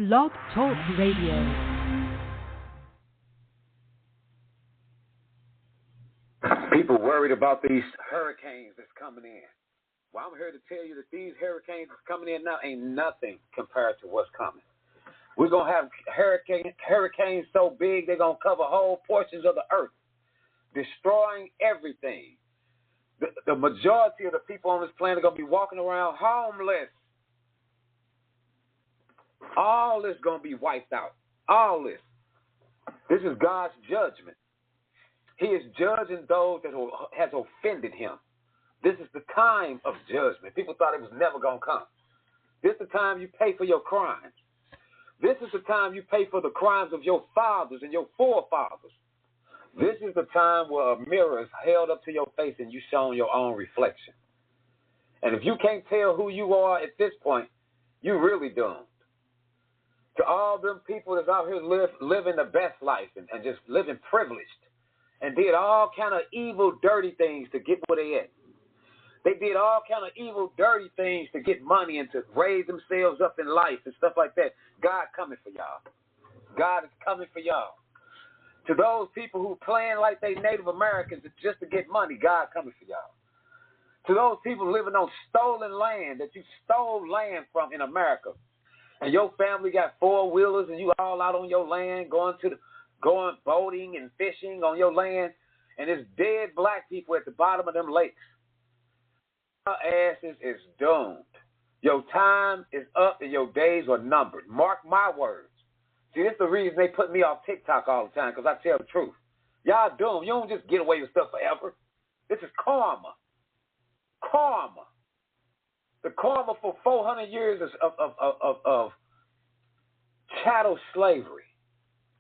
Blog Talk Radio. People worried about these hurricanes that's coming in. Well, I'm here to tell you that these hurricanes that's coming in now ain't nothing compared to what's coming. We're going to have hurricanes so big they're going to cover whole portions of the earth, destroying everything. The majority of the people on this planet are going to be walking around homeless. All this going to be wiped out. All this. This is God's judgment. He is judging those that has offended him. This is the time of judgment. People thought it was never going to come. This is the time you pay for your crimes. This is the time you pay for the crimes of your fathers and your forefathers. This is the time where a mirror is held up to your face and you shown your own reflection. And if you can't tell who you are at this point, you're really doomed. To all them people that's out here living the best life and just living privileged and did all kind of evil, dirty things to get where they at. They did all kind of evil, dirty things to get money and to raise themselves up in life and stuff like that. God coming for y'all. God is coming for y'all. To those people who playing like they Native Americans just to get money, God coming for y'all. To those people living on stolen land that you stole land from in America, and your family got four-wheelers and you all out on your land going boating and fishing on your land, and there's dead black people at the bottom of them lakes. Your asses is doomed. Your time is up and your days are numbered. Mark my words. See, this is the reason they put me off TikTok all the time, because I tell the truth. Y'all doomed. You don't just get away with stuff forever. This is karma. Karma. The karma for 400 years of chattel slavery.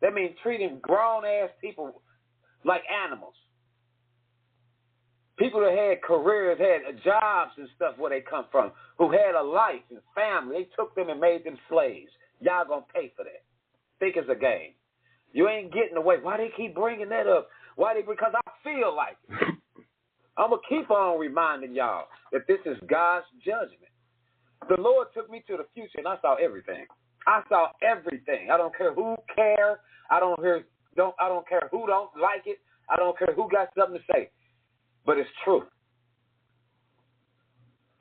That means treating grown-ass people like animals. People that had careers, had jobs and stuff where they come from, who had a life and family. They took them and made them slaves. Y'all going to pay for that. Think it's a game. You ain't getting away. Why they keep bringing that up? Because I feel like it. I'm going to keep on reminding y'all that this is God's judgment. The Lord took me to the future, and I saw everything. I saw everything. I don't care who cares. I don't care who don't like it. I don't care who got something to say. But it's true.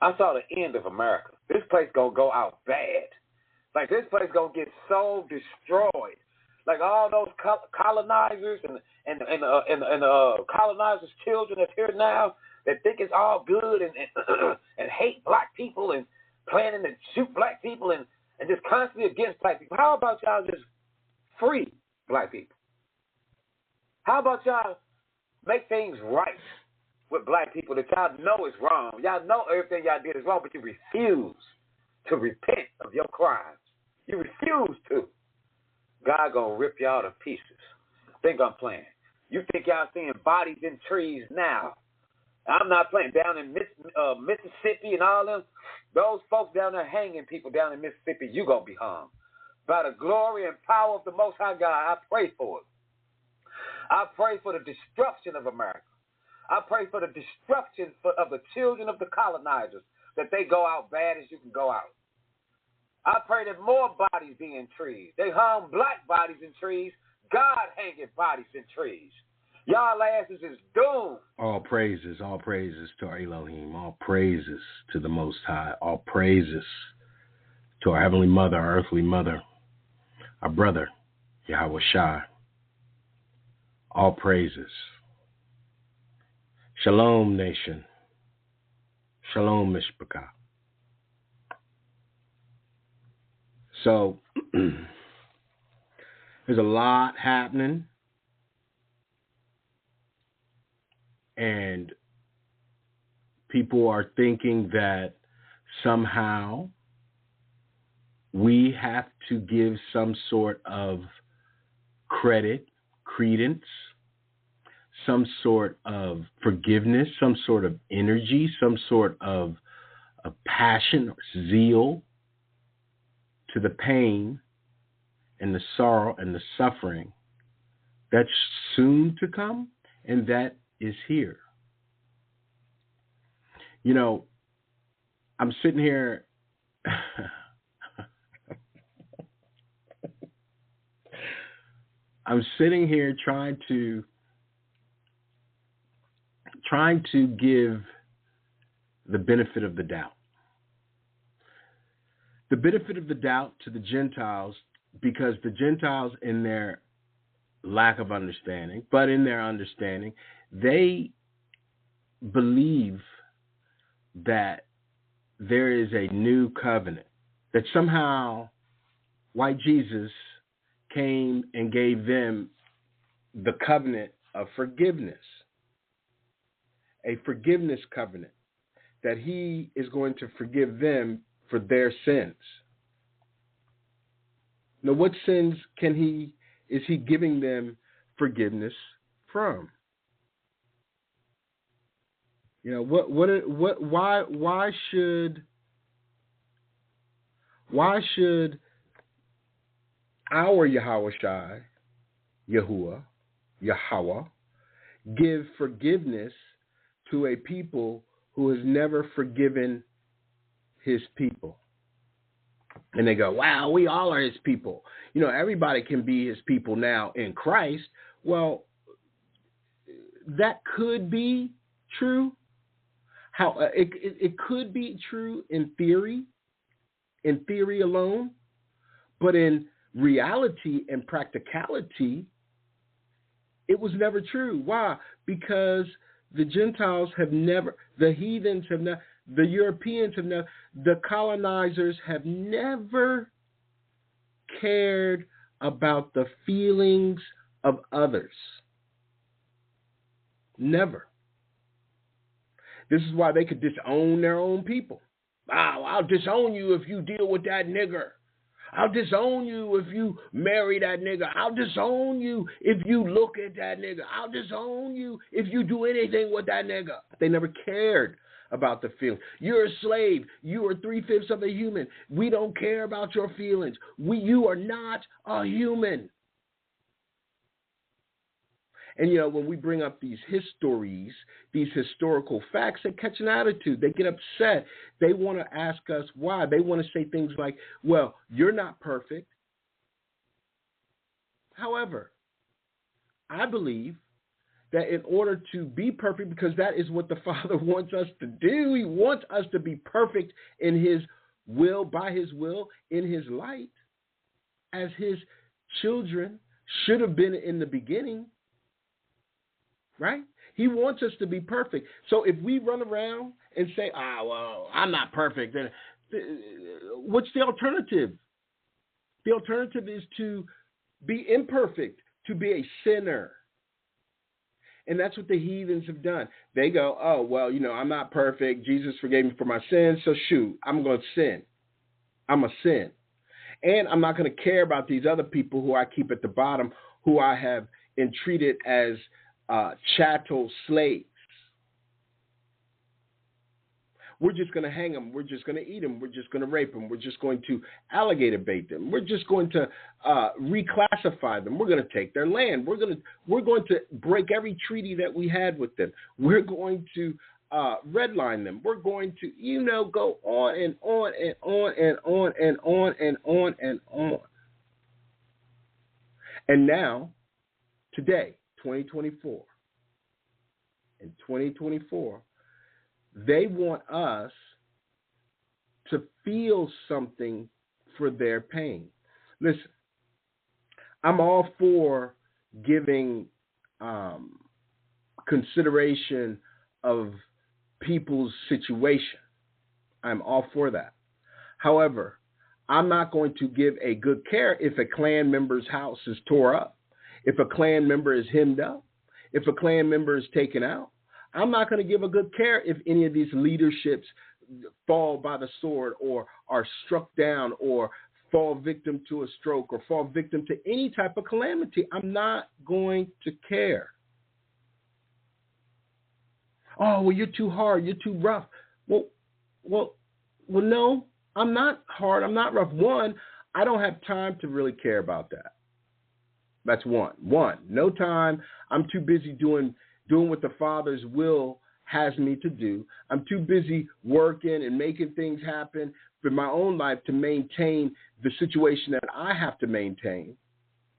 I saw the end of America. This place going to go out bad. Like, this place going to get so destroyed. Like, all those colonizers and colonizers' children that's here now that think it's all good and hate black people and planning to shoot black people and just constantly against black people. How about y'all just free black people? How about y'all make things right with black people that y'all know is wrong? Y'all know everything y'all did is wrong, but you refuse to repent of your crimes. You refuse to. God gonna rip y'all to pieces. Think I'm playing. You think y'all seeing bodies in trees now. I'm not playing. Down in Mississippi and all them, those folks down there hanging people down in Mississippi, you gonna be hung. By the glory and power of the Most High God, I pray for it. I pray for the destruction of America. I pray for the destruction of the children of the colonizers, that they go out bad as you can go out. I pray that more bodies be in trees. They hung black bodies in trees. God hanging bodies in trees. Y'all asses is doomed. All praises to our Elohim. All praises to the Most High. All praises to our Heavenly Mother, our earthly mother, our brother, Yahweh Shai. All praises. Shalom, nation. Shalom, Mishpachah. So, there's a lot happening. And people are thinking that somehow we have to give some sort of credence, some sort of forgiveness, some sort of energy, some sort of passion or zeal to the pain and the sorrow and the suffering that's soon to come and that is here. You know, I'm sitting here I'm sitting here trying to give the benefit of the doubt. The benefit of the doubt to the Gentiles, because the Gentiles, in their lack of understanding, but in their understanding, they believe that there is a new covenant, that somehow white Jesus came and gave them the covenant of forgiveness, a forgiveness covenant, that he is going to forgive them for their sins. Now, what sins is he giving them forgiveness from? You know, why should our Yahweh, Yahweh, give forgiveness to a people who has never forgiven his people? And they go, wow, we all are his people. You know, everybody can be his people now in Christ. Well, that could be true. It could be true in theory alone, but in reality and practicality, it was never true. Why? Because the Gentiles have never, the heathens have never, the Europeans have never, the colonizers have never cared about the feelings of others. Never. This is why they could disown their own people. Oh, I'll disown you if you deal with that nigger. I'll disown you if you marry that nigger. I'll disown you if you look at that nigger. I'll disown you if you do anything with that nigger. They never cared about the feelings. You're a slave. You are 3/5 of a human. We don't care about your feelings. You are not a human. And, you know, when we bring up these histories, these historical facts, they catch an attitude. They get upset. They want to ask us why. They want to say things like, well, you're not perfect. However, I believe that in order to be perfect, because that is what the Father wants us to do, he wants us to be perfect in his will, by his will, in his light, as his children should have been in the beginning. Right? He wants us to be perfect. So if we run around and say, well, I'm not perfect, then what's the alternative? The alternative is to be imperfect, to be a sinner. And that's what the heathens have done. They go, oh, well, you know, I'm not perfect. Jesus forgave me for my sins, so shoot, I'm going to sin. I'm a sin. And I'm not going to care about these other people who I keep at the bottom, who I have entreated as chattel slaves. We're just going to hang them. We're just going to eat them. We're just going to rape them. We're just going to alligator bait them. We're just going to reclassify them. We're going to take their land. We're going to break every treaty that we had with them. We're going to redline them. We're going to, you know, go on and on and on and on and on and on and on. And now, today, 2024. In 2024, they want us to feel something for their pain. Listen, I'm all for giving consideration of people's situation. I'm all for that. However, I'm not going to give a good care if a Klan member's house is tore up, if a Klan member is hemmed up, if a Klan member is taken out. I'm not going to give a good care if any of these leaderships fall by the sword or are struck down or fall victim to a stroke or fall victim to any type of calamity. I'm not going to care. Oh, well, you're too hard. You're too rough. Well, no, I'm not hard. I'm not rough. One, I don't have time to really care about that. That's one. No time. I'm too busy doing what the Father's will has me to do. I'm too busy working and making things happen for my own life to maintain the situation that I have to maintain.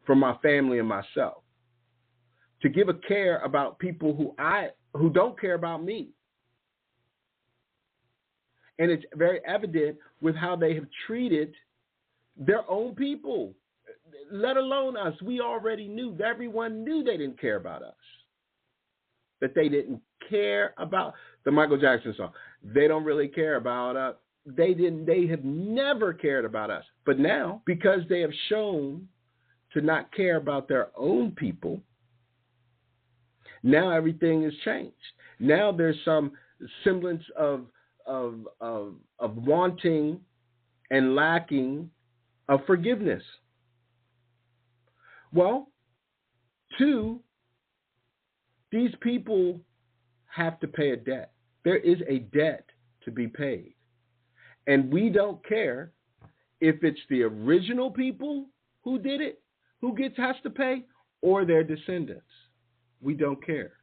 for my family and myself, to give a care about people who don't care about me. And it's very evident with how they have treated their own people, let alone us. We already knew, everyone knew they didn't care about us, that they didn't care about the Michael Jackson song. They don't really care about us. They have never cared about us. But now, because they have shown to not care about their own people, now everything has changed. Now there's some semblance of wanting and lacking of forgiveness. Well, two, these people have to pay a debt. There is a debt to be paid. And we don't care if it's the original people who did it, who has to pay, or their descendants. We don't care.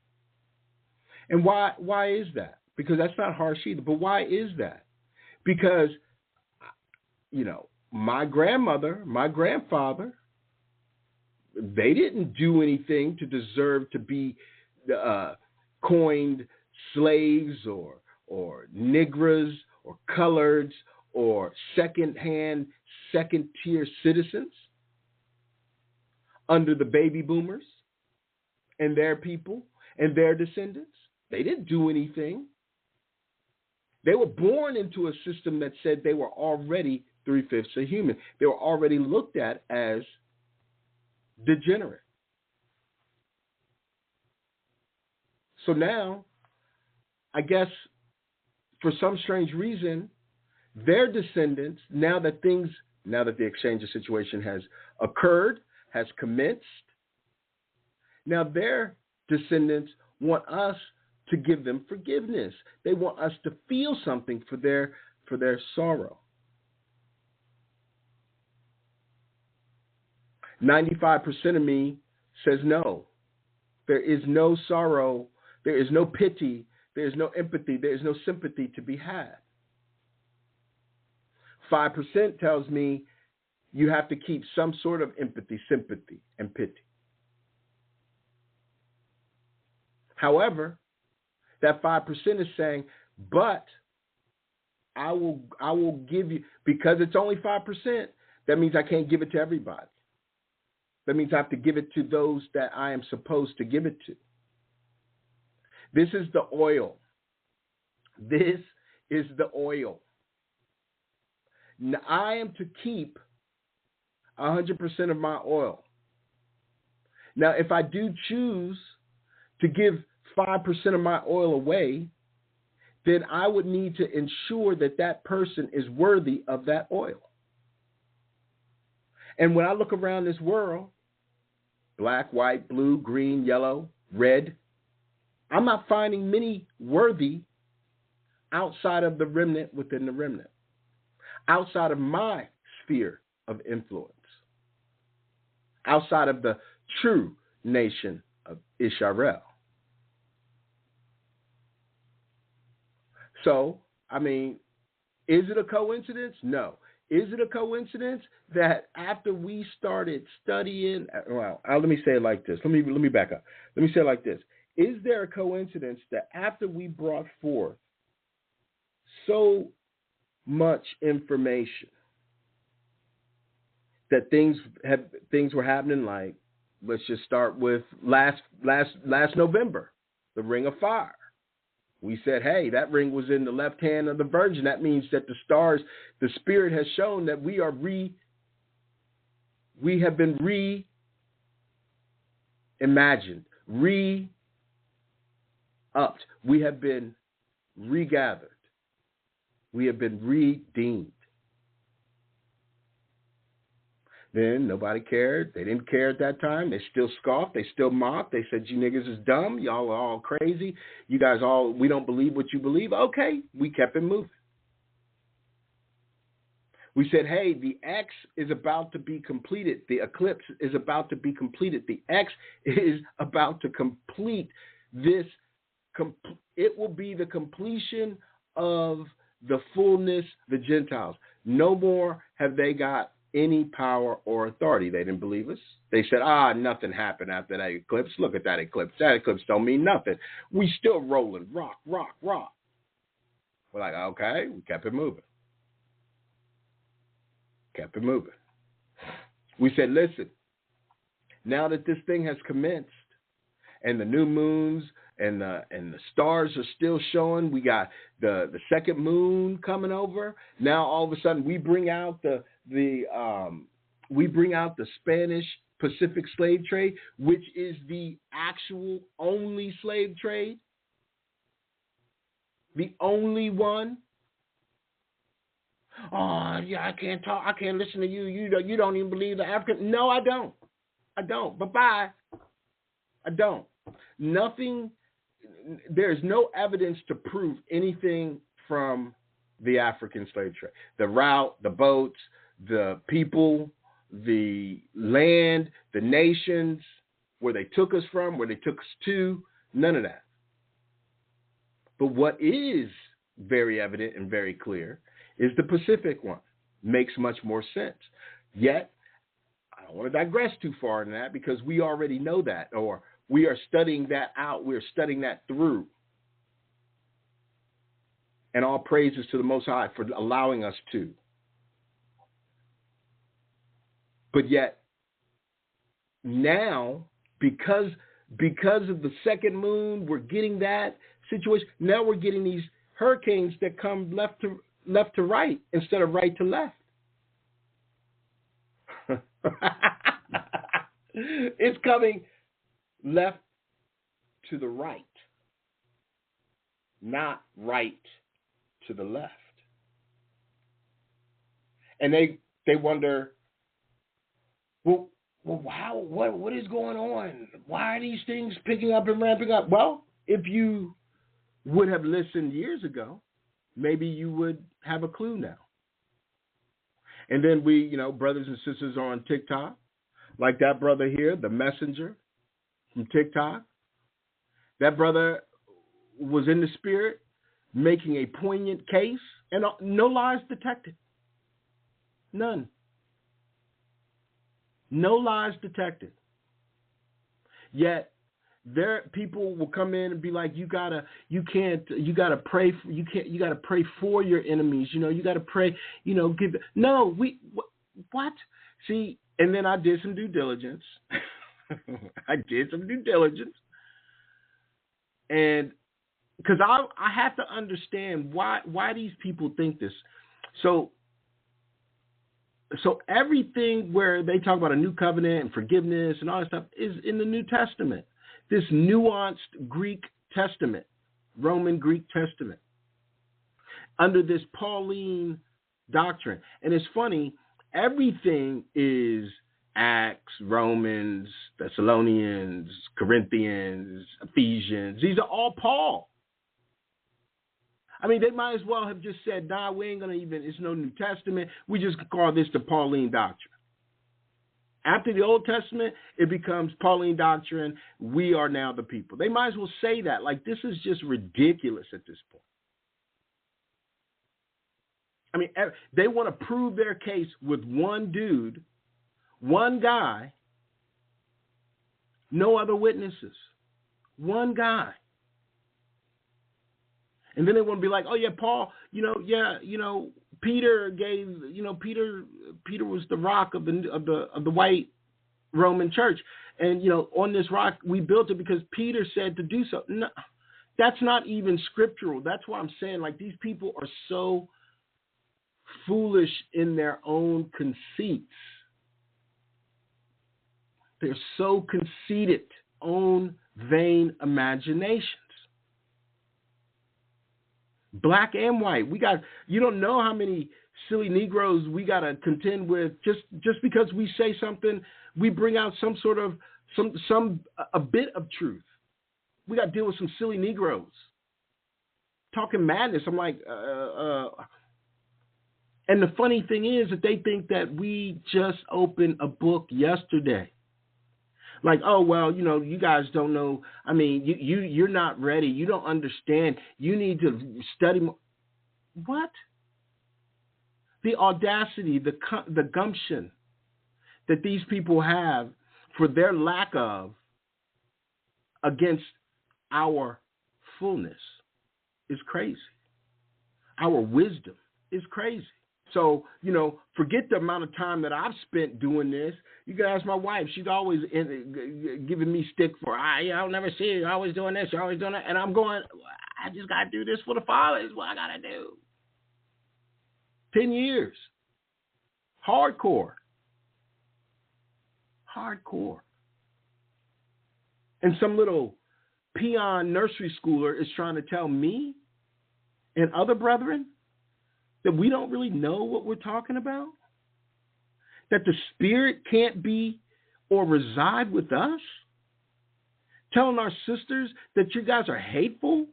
And why is that? Because that's not harsh either. But why is that? Because, my grandmother, my grandfather, they didn't do anything to deserve to be coined slaves or Negroes or coloreds or second-tier citizens under the baby boomers and their people and their descendants. They didn't do anything. They were born into a system that said they were already 3/5 a human. They were already looked at as degenerate. So now, I guess, for some strange reason, their descendants, now that the exchange of situation has occurred, has commenced, now their descendants want us to give them forgiveness. They want us to feel something for their sorrow. 95% of me says no. There is no sorrow. There is no pity. There is no empathy. There is no sympathy to be had. 5% tells me you have to keep some sort of empathy, sympathy, and pity. However, that 5% is saying, but I will give you, because it's only 5%, that means I can't give it to everybody. That means I have to give it to those that I am supposed to give it to. This is the oil. This is the oil. Now, I am to keep 100% of my oil. Now, if I do choose to give 5% of my oil away, then I would need to ensure that that person is worthy of that oil. And when I look around this world, black, white, blue, green, yellow, red, I'm not finding many worthy outside of the remnant within the remnant, outside of my sphere of influence, outside of the true nation of Israel. So, I mean, is it a coincidence? No. Is it a coincidence that after we started studying, well, let me say it like this. Let me back up. Let me say it like this. Is there a coincidence that after we brought forth so much information that things were happening, like, let's just start with last November, the Ring of Fire. We said, hey, that ring was in the left hand of the Virgin. That means that the stars, the Spirit has shown that we have been reimagined, re-upped. We have been regathered. We have been redeemed. Then nobody cared. They didn't care at that time. They still scoffed. They still mocked. They said, you niggas is dumb. Y'all are all crazy. You guys we don't believe what you believe. Okay, we kept it moving. We said, hey, the X is about to be completed. The eclipse is about to be completed. The X is about to complete this. It will be the completion of the fullness, the Gentiles. No more have they got any power or authority. They didn't believe us. They said, nothing happened after that eclipse. Look at that eclipse. That eclipse don't mean nothing. We still rolling. Rock, rock, rock. We're like, okay. We kept it moving. Kept it moving. We said, listen, now that this thing has commenced and the new moons and the stars are still showing, we got the second moon coming over. Now all of a sudden we bring out the Spanish Pacific slave trade, which is the actual only slave trade, the only one. Oh yeah, I can't talk. I can't listen to you. You don't even believe the African. No, I don't. Bye-bye. I don't. Nothing. There's no evidence to prove anything from the African slave trade. The route, the boats, the people, the land, the nations, where they took us from, where they took us to, none of that. But what is very evident and very clear is the Pacific one. Makes much more sense. Yet, I don't want to digress too far in that because we already know that, or we are studying that out. We're studying that through. And all praises to the Most High for allowing us to. But yet, now, because of the second moon, we're getting that situation. Now we're getting these hurricanes that come left to right instead of right to left. It's coming left to the right, not right to the left. And they wonder, well, wow, what is going on? Why are these things picking up and ramping up? Well, if you would have listened years ago, maybe you would have a clue now. And then we, brothers and sisters on TikTok, like that brother here, the messenger from TikTok, that brother was in the spirit making a poignant case and no lies detected. None. No lies detected. Yet there people will come in and be like, you gotta pray for your enemies. You gotta pray, what? See, and then I did some due diligence. And because I have to understand why these people think this. So everything where they talk about a new covenant and forgiveness and all that stuff is in the New Testament. This nuanced Greek Testament, Roman Greek Testament, under this Pauline doctrine. And it's funny, everything is Acts, Romans, Thessalonians, Corinthians, Ephesians. These are all Paul. I mean, they might as well have just said, we ain't going to even, it's no New Testament. We just call this the Pauline doctrine. After the Old Testament, it becomes Pauline doctrine. We are now the people. They might as well say that. Like, this is just ridiculous at this point. I mean, they want to prove their case with one dude, one guy, no other witnesses. One guy. And then they want to be like, oh yeah, Paul, Peter gave, Peter was the rock of the white Roman church, and on this rock we built it because Peter said to do so. No, that's not even scriptural. That's why I'm saying, like, these people are so foolish in their own conceits. They're so conceited, own vain imaginations. Black and white. You don't know how many silly Negroes we got to contend with just because we say something, we bring out some sort of, a bit of truth. We got to deal with some silly Negroes talking madness. I'm like, and the funny thing is that they think that we just opened a book yesterday. Like, oh, well, you guys don't know. I mean, you're not ready. You don't understand. You need to study more. What? the audacity, the gumption that these people have for their lack of against our fullness is crazy. Our wisdom is crazy. So, forget the amount of time that I've spent doing this. You can ask my wife. She's always giving me stick for, I'll never see you. You're always doing this. You're always doing that. And I'm going, I just got to do this for the Father is what I got to do. 10 years. Hardcore. And some little peon nursery schooler is trying to tell me and other brethren that we don't really know what we're talking about? That the Spirit can't be or reside with us? Telling our sisters that you guys are hateful?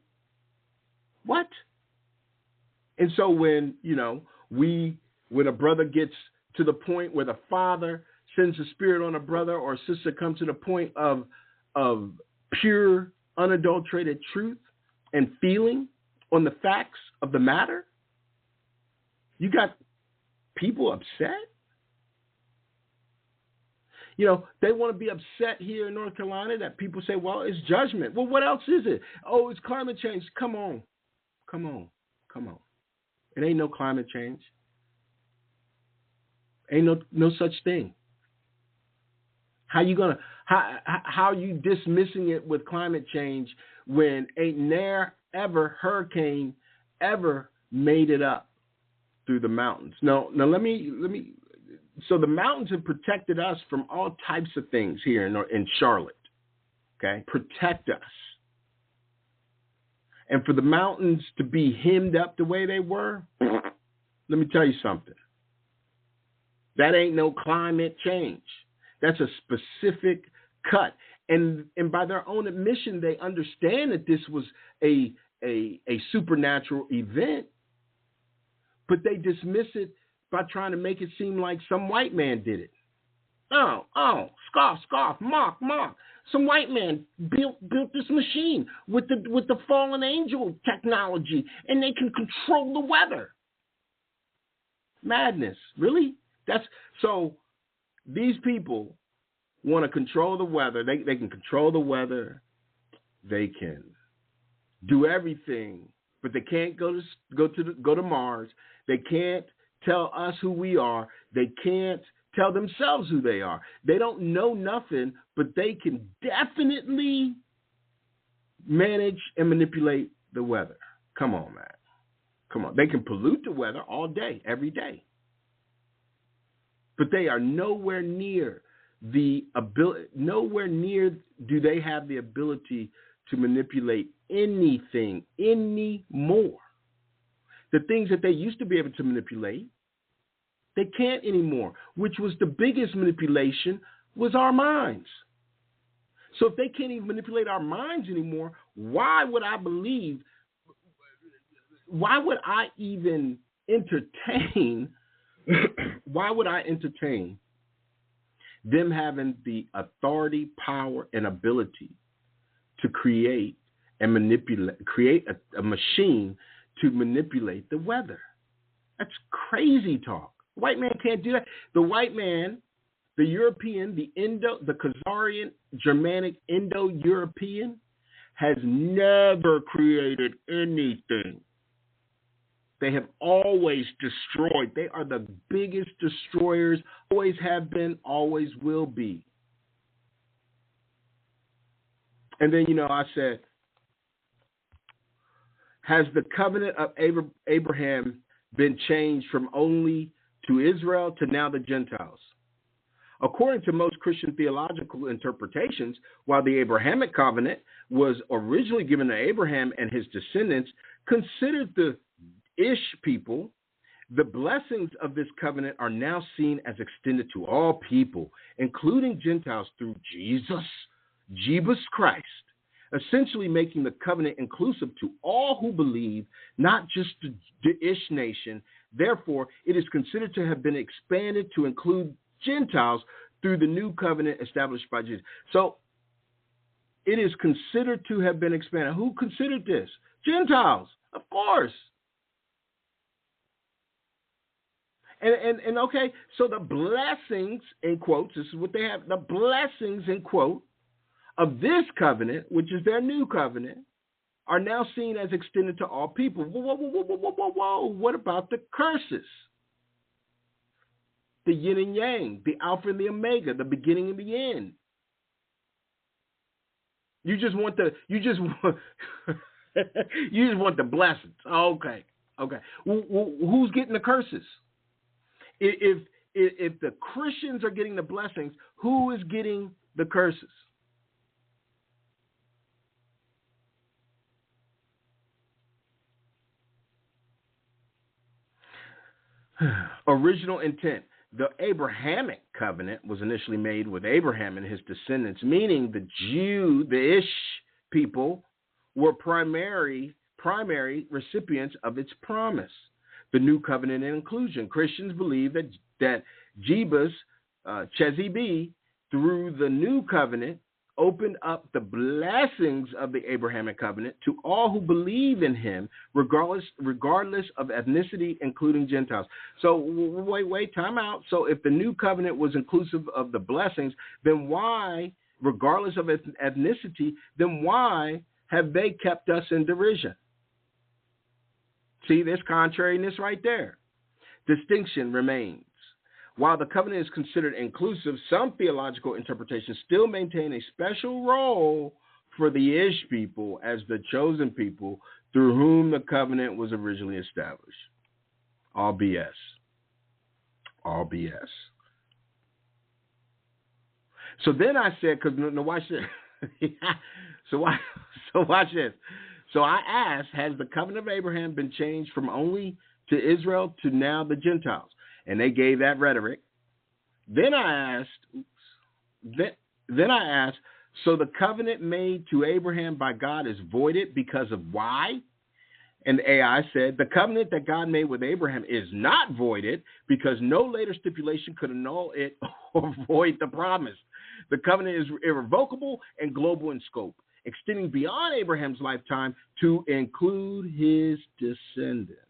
What? And so when a brother gets to the point where the Father sends the Spirit on a brother, or a sister comes to the point of pure, unadulterated truth and feeling on the facts of the matter, you got people upset. They want to be upset here in North Carolina that people say, well, it's judgment. Well, what else is it? Oh, it's climate change. Come on. It ain't no climate change. Ain't no such thing. How are you dismissing it with climate change when ain't ne'er ever hurricane ever made it up through the mountains? Now let me. So the mountains have protected us from all types of things here in Charlotte. Okay, protect us. And for the mountains to be hemmed up the way they were, let me tell you something. That ain't no climate change. That's a specific cut. And by their own admission, they understand that this was a supernatural event, but they dismiss it by trying to make it seem like some white man did it. Oh, scoff, mock. Some white man built this machine with the fallen angel technology, and they can control the weather. Madness, really? So these people want to control the weather. They can control the weather. They can do everything, but they can't go to Mars. They can't tell us who we are. They can't tell themselves who they are. They don't know nothing, but they can definitely manage and manipulate the weather. Come on, man. Come on. They can pollute the weather all day, every day. But they are nowhere near do they have the ability to manipulate anything anymore. The things that they used to be able to manipulate, they can't anymore, which was the biggest manipulation, was our minds. So if they can't even manipulate our minds anymore, why would I even entertain them having the authority, power, and ability to create a machine to manipulate the weather? That's crazy talk. The white man can't do that. The white man, the European, the Khazarian, Germanic, Indo-European, has never created anything. They have always destroyed. They are the biggest destroyers, always have been, always will be. And then, I said, has the covenant of Abraham been changed from only to Israel to now the Gentiles? According to most Christian theological interpretations, while the Abrahamic covenant was originally given to Abraham and his descendants, considered the Ish people, the blessings of this covenant are now seen as extended to all people, including Gentiles, through Jesus Christ, essentially making the covenant inclusive to all who believe, not just the Ish nation. Therefore, it is considered to have been expanded to include Gentiles through the new covenant established by Jesus. So it is considered to have been expanded. Who considered this? Gentiles, of course. And okay, so the blessings, in quotes, this is what they have, the blessings, in quote, of this covenant, which is their new covenant, are now seen as extended to all people. Whoa. What about the curses? The yin and yang, the alpha and the omega, the beginning and the end. You just want the blessings. Okay. Who's getting the curses? If the Christians are getting the blessings, who is getting the curses? Original intent. The Abrahamic covenant was initially made with Abraham and his descendants, meaning the Ish people, were primary recipients of its promise. The new covenant and inclusion. Christians believe that Jebus, Chezibi, through the new covenant, opened up the blessings of the Abrahamic covenant to all who believe in him, regardless of ethnicity, including Gentiles. So wait, time out. So if the new covenant was inclusive of the blessings, then why, regardless of ethnicity, then why have they kept us in derision? See, there's contrariness right there. Distinction remains. While the covenant is considered inclusive, some theological interpretations still maintain a special role for the Ish people as the chosen people through whom the covenant was originally established. All BS. All BS. So then I said, because no, watch this. So watch this. So I asked, has the covenant of Abraham been changed from only to Israel to now the Gentiles? And they gave that rhetoric. Then I asked, so the covenant made to Abraham by God is voided because of why? And the AI said, the covenant that God made with Abraham is not voided because no later stipulation could annul it or void the promise. The covenant is irrevocable and global in scope, extending beyond Abraham's lifetime to include his descendants.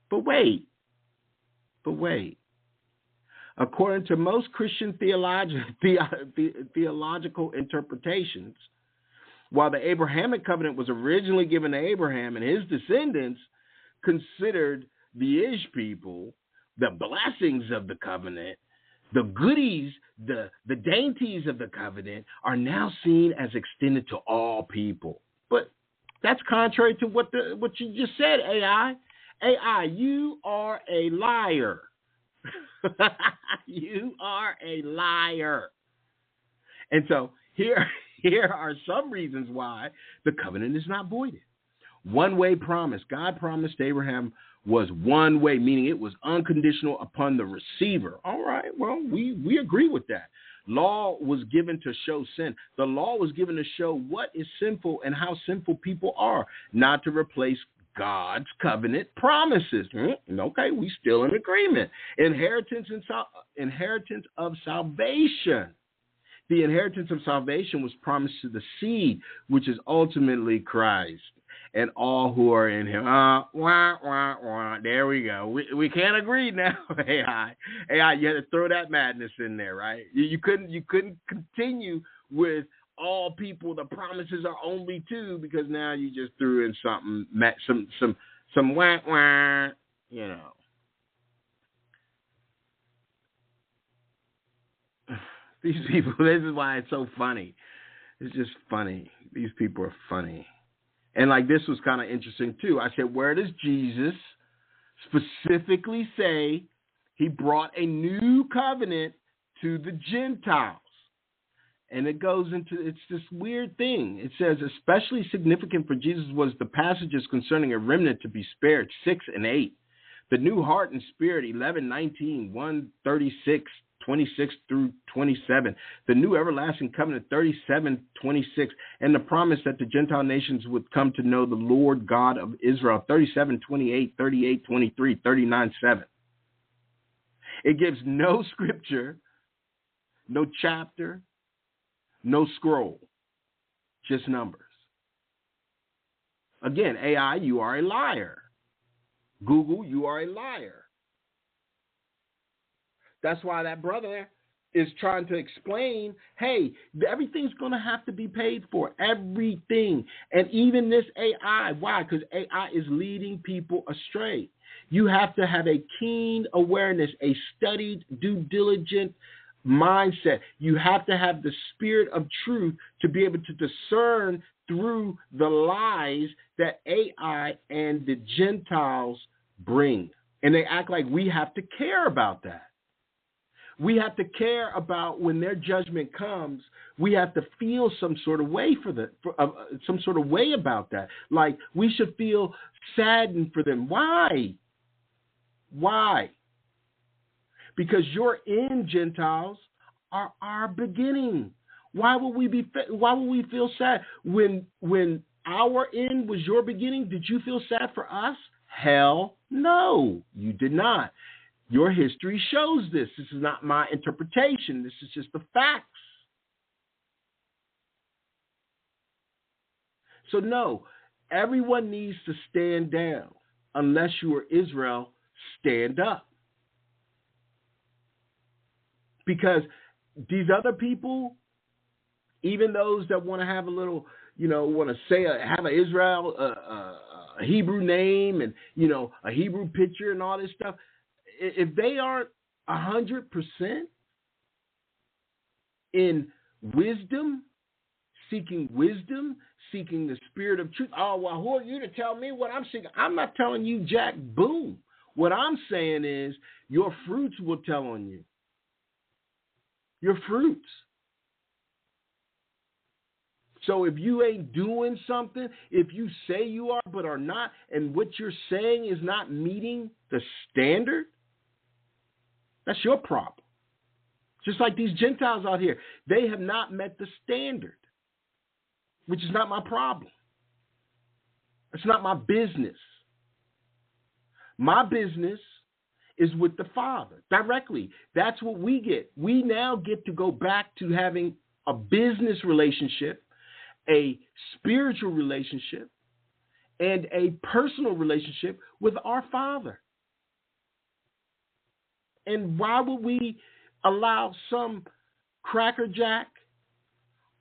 But wait. According to most Christian theological interpretations, while the Abrahamic covenant was originally given to Abraham and his descendants, considered the Ish people, the blessings of the covenant, the goodies, the dainties of the covenant are now seen as extended to all people. But that's contrary to what you just said, AI. AI, you are a liar. You are a liar. And so here are some reasons why the covenant is not voided. One-way promise. God promised Abraham was one way, meaning it was unconditional upon the receiver. All right, well, we agree with that. Law was given to show sin. The law was given to show what is sinful and how sinful people are, not to replace God's covenant promises. Okay, we still in agreement. Inheritance of salvation. The inheritance of salvation was promised to the seed, which is ultimately Christ, and all who are in him. There we go. We can't agree now. AI, you had to throw that madness in there, right? You couldn't continue with all people. The promises are only two, because now you just threw in something, some wah, you know. These people, this is why it's so funny. It's just funny. These people are funny. And like, this was kind of interesting too. I said, where does Jesus specifically say he brought a new covenant to the Gentiles? And it goes into, it's this weird thing. It says, especially significant for Jesus was the passages concerning a remnant to be spared, 6 and 8. The new heart and spirit, 11, 19, 1, 36, 26 through 27. The new everlasting covenant, 37, 26. And the promise that the Gentile nations would come to know the Lord God of Israel, 37, 28, 38, 23, 39, 7. It gives no scripture, no chapter, no scroll, just numbers. Again, AI, you are a liar. Google, you are a liar. That's why that brother is trying to explain, hey, everything's going to have to be paid for, everything. And even this AI. Why? Because AI is leading people astray. You have to have a keen awareness, a studied, due diligent mindset. You have to have the spirit of truth to be able to discern through the lies that AI and the Gentiles bring. And they act like we have to care about that. We have to care about when their judgment comes. We have to feel some sort of way some sort of way about that. Like we should feel saddened for them. Why? Why? Because your end, Gentiles, are our beginning. Why would we feel sad when our end was your beginning? Did you feel sad for us? Hell no, you did not. Your history shows this. This is not my interpretation. This is just the facts. So no, everyone needs to stand down. Unless you are Israel, stand up. Because these other people, even those that want to have a little, want to say, have an Israel, a Hebrew name and, a Hebrew picture and all this stuff, if they aren't 100% in wisdom, seeking the spirit of truth. Oh, well, who are you to tell me what I'm seeking? I'm not telling you jack boom. What I'm saying is your fruits will tell on you. Your fruits. So if you ain't doing something, if you say you are but are not, and what you're saying is not meeting the standard, that's your problem. Just like these Gentiles out here, they have not met the standard, which is not my problem. It's not my business. My business is with the Father directly. That's what we get. We now get to go back to having a business relationship, a spiritual relationship, and a personal relationship with our Father. And why would we allow some crackerjack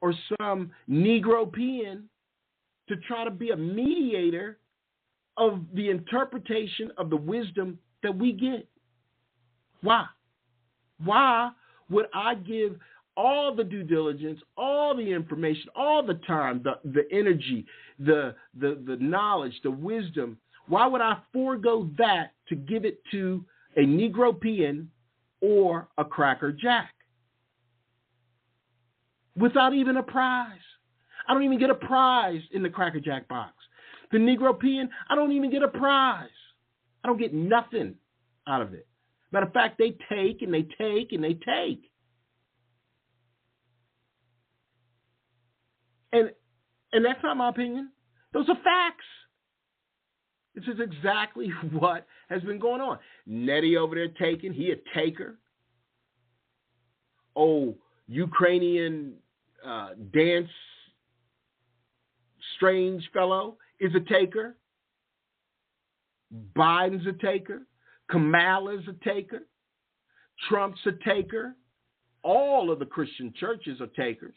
or some Negropean to try to be a mediator of the interpretation of the wisdom that we get? Why? Why would I give all the due diligence, all the information, all the time, the energy, the knowledge, the wisdom? Why would I forego that to give it to a Negropean or a Cracker Jack without even a prize? I don't even get a prize in the Cracker Jack box. The Negropean, I don't even get a prize. I don't get nothing out of it. Matter of fact, they take and they take and they take. And that's not my opinion. Those are facts. This is exactly what has been going on. Nettie over there taking, he a taker. Oh, Ukrainian dance strange fellow is a taker. Biden's a taker. Kamala's a taker. Trump's a taker. All of the Christian churches are takers.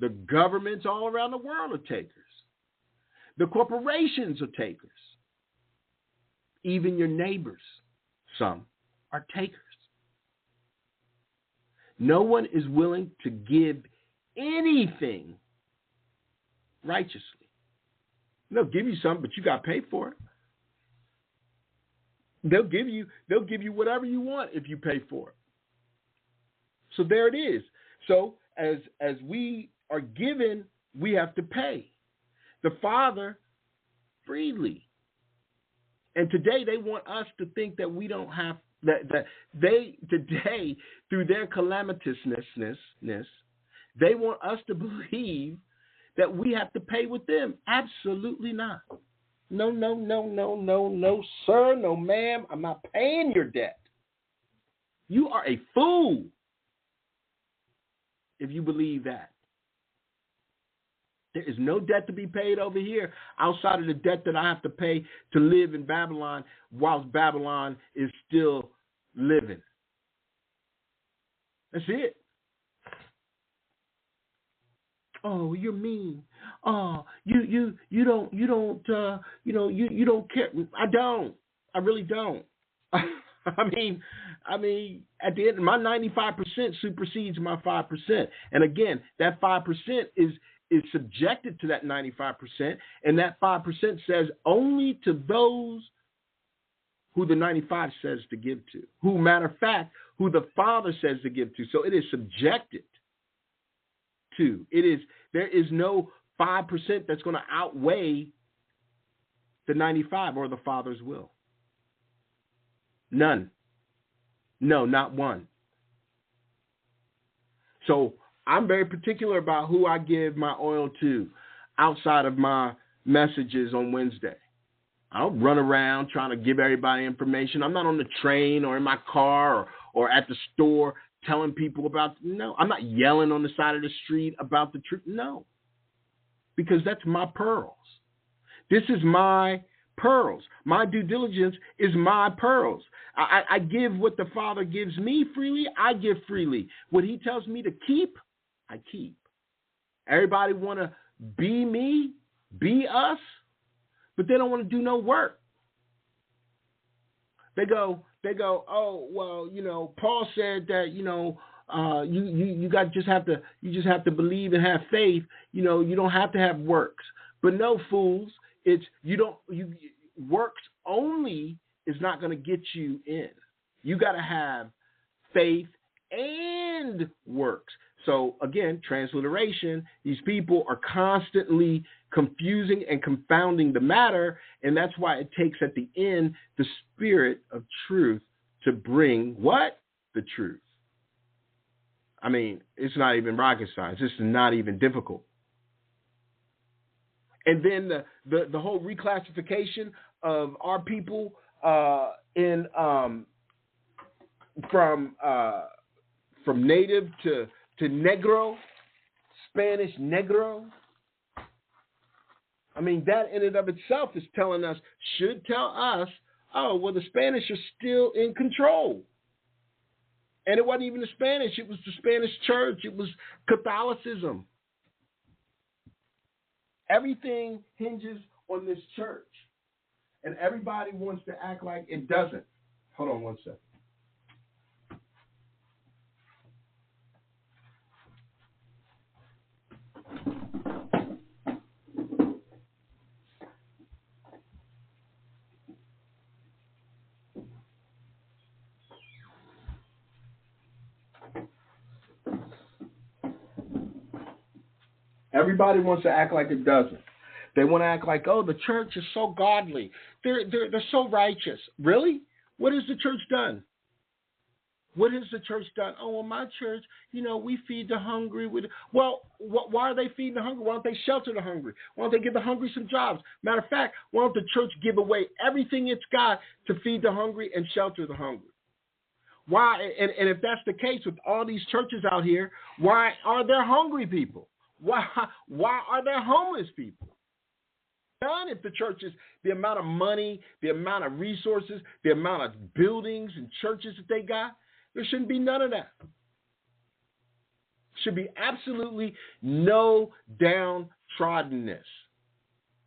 The governments all around the world are takers. The corporations are takers. Even your neighbors, some, are takers. No one is willing to give anything righteously. They'll give you something, but you got to pay for it. They'll give you whatever you want if you pay for it. So there it is. So as we are given, we have to pay. The Father freely. And today they want us to think that we don't have that they today through their calamitousness, they want us to believe that we have to pay with them. Absolutely not. No, sir, no, ma'am. I'm not paying your debt. You are a fool if you believe that. There is no debt to be paid over here outside of the debt that I have to pay to live in Babylon whilst Babylon is still living. That's it. Oh, you're mean. Oh, you don't you don't care. I don't. I really don't. I mean, at the end, my 95% supersedes my 5%, and again, that 5% is subjected to that 95%, and that 5% says only to those who the 95 says to give to. Who, matter of fact, who the Father says to give to. So it is subjected to. There is no 5% that's going to outweigh the 95 or the Father's will. None. No, not one. So I'm very particular about who I give my oil to outside of my messages on Wednesday. I don't run around trying to give everybody information. I'm not on the train or in my car or at the store telling people about, no. I'm not yelling on the side of the street about the truth. No. Because that's my pearls. This is my pearls. My due diligence is my pearls. I give what the Father gives me freely. I give freely. What he tells me to keep, I keep. Everybody want to be me, be us, but they don't want to do no work. They go, oh, well, Paul said that, you just have to believe and have faith. You don't have to have works. But no, fools, works only is not going to get you in. You got to have faith and works. So again, transliteration, these people are constantly confusing and confounding the matter, and that's why it takes at the end the Spirit of truth to bring what? The truth. I mean, it's not even rocket science. This is not even difficult. And then the whole reclassification of our people from native to Negro, Spanish Negro. I mean, that in and of itself is should tell us, oh, well, the Spanish are still in control. And it wasn't even the Spanish. It was the Spanish church. It was Catholicism. Everything hinges on this church. And everybody wants to act like it doesn't. Hold on one second. Everybody wants to act like it doesn't. They want to act like, oh, the church is so godly. They're so righteous. Really? What has the church done? What has the church done? Oh, well, my church, we feed the hungry. Well, why are they feeding the hungry? Why don't they shelter the hungry? Why don't they give the hungry some jobs? Matter of fact, why don't the church give away everything it's got to feed the hungry and shelter the hungry? Why? And if that's the case with all these churches out here, why are there hungry people? Why are there homeless people? None. If the churches, the amount of money, the amount of resources, the amount of buildings and churches that they got, there shouldn't be none of that. Should be absolutely no downtroddenness.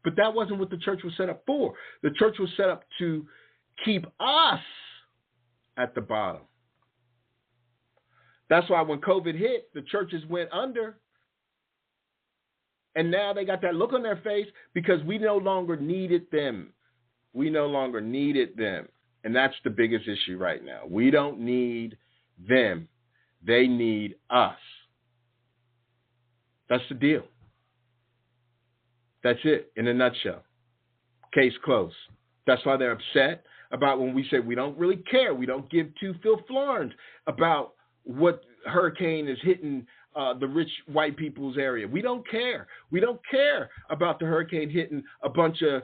But that wasn't what the church was set up for. The church was set up to keep us at the bottom. That's why when COVID hit, the churches went under. And now they got that look on their face because we no longer needed them. We no longer needed them. And that's the biggest issue right now. We don't need them. They need us. That's the deal. That's it in a nutshell. Case closed. That's why they're upset about when we say we don't really care. We don't give two Phil Florins about what hurricane is hitting the rich white people's area. We don't care. We don't care about the hurricane hitting a bunch of,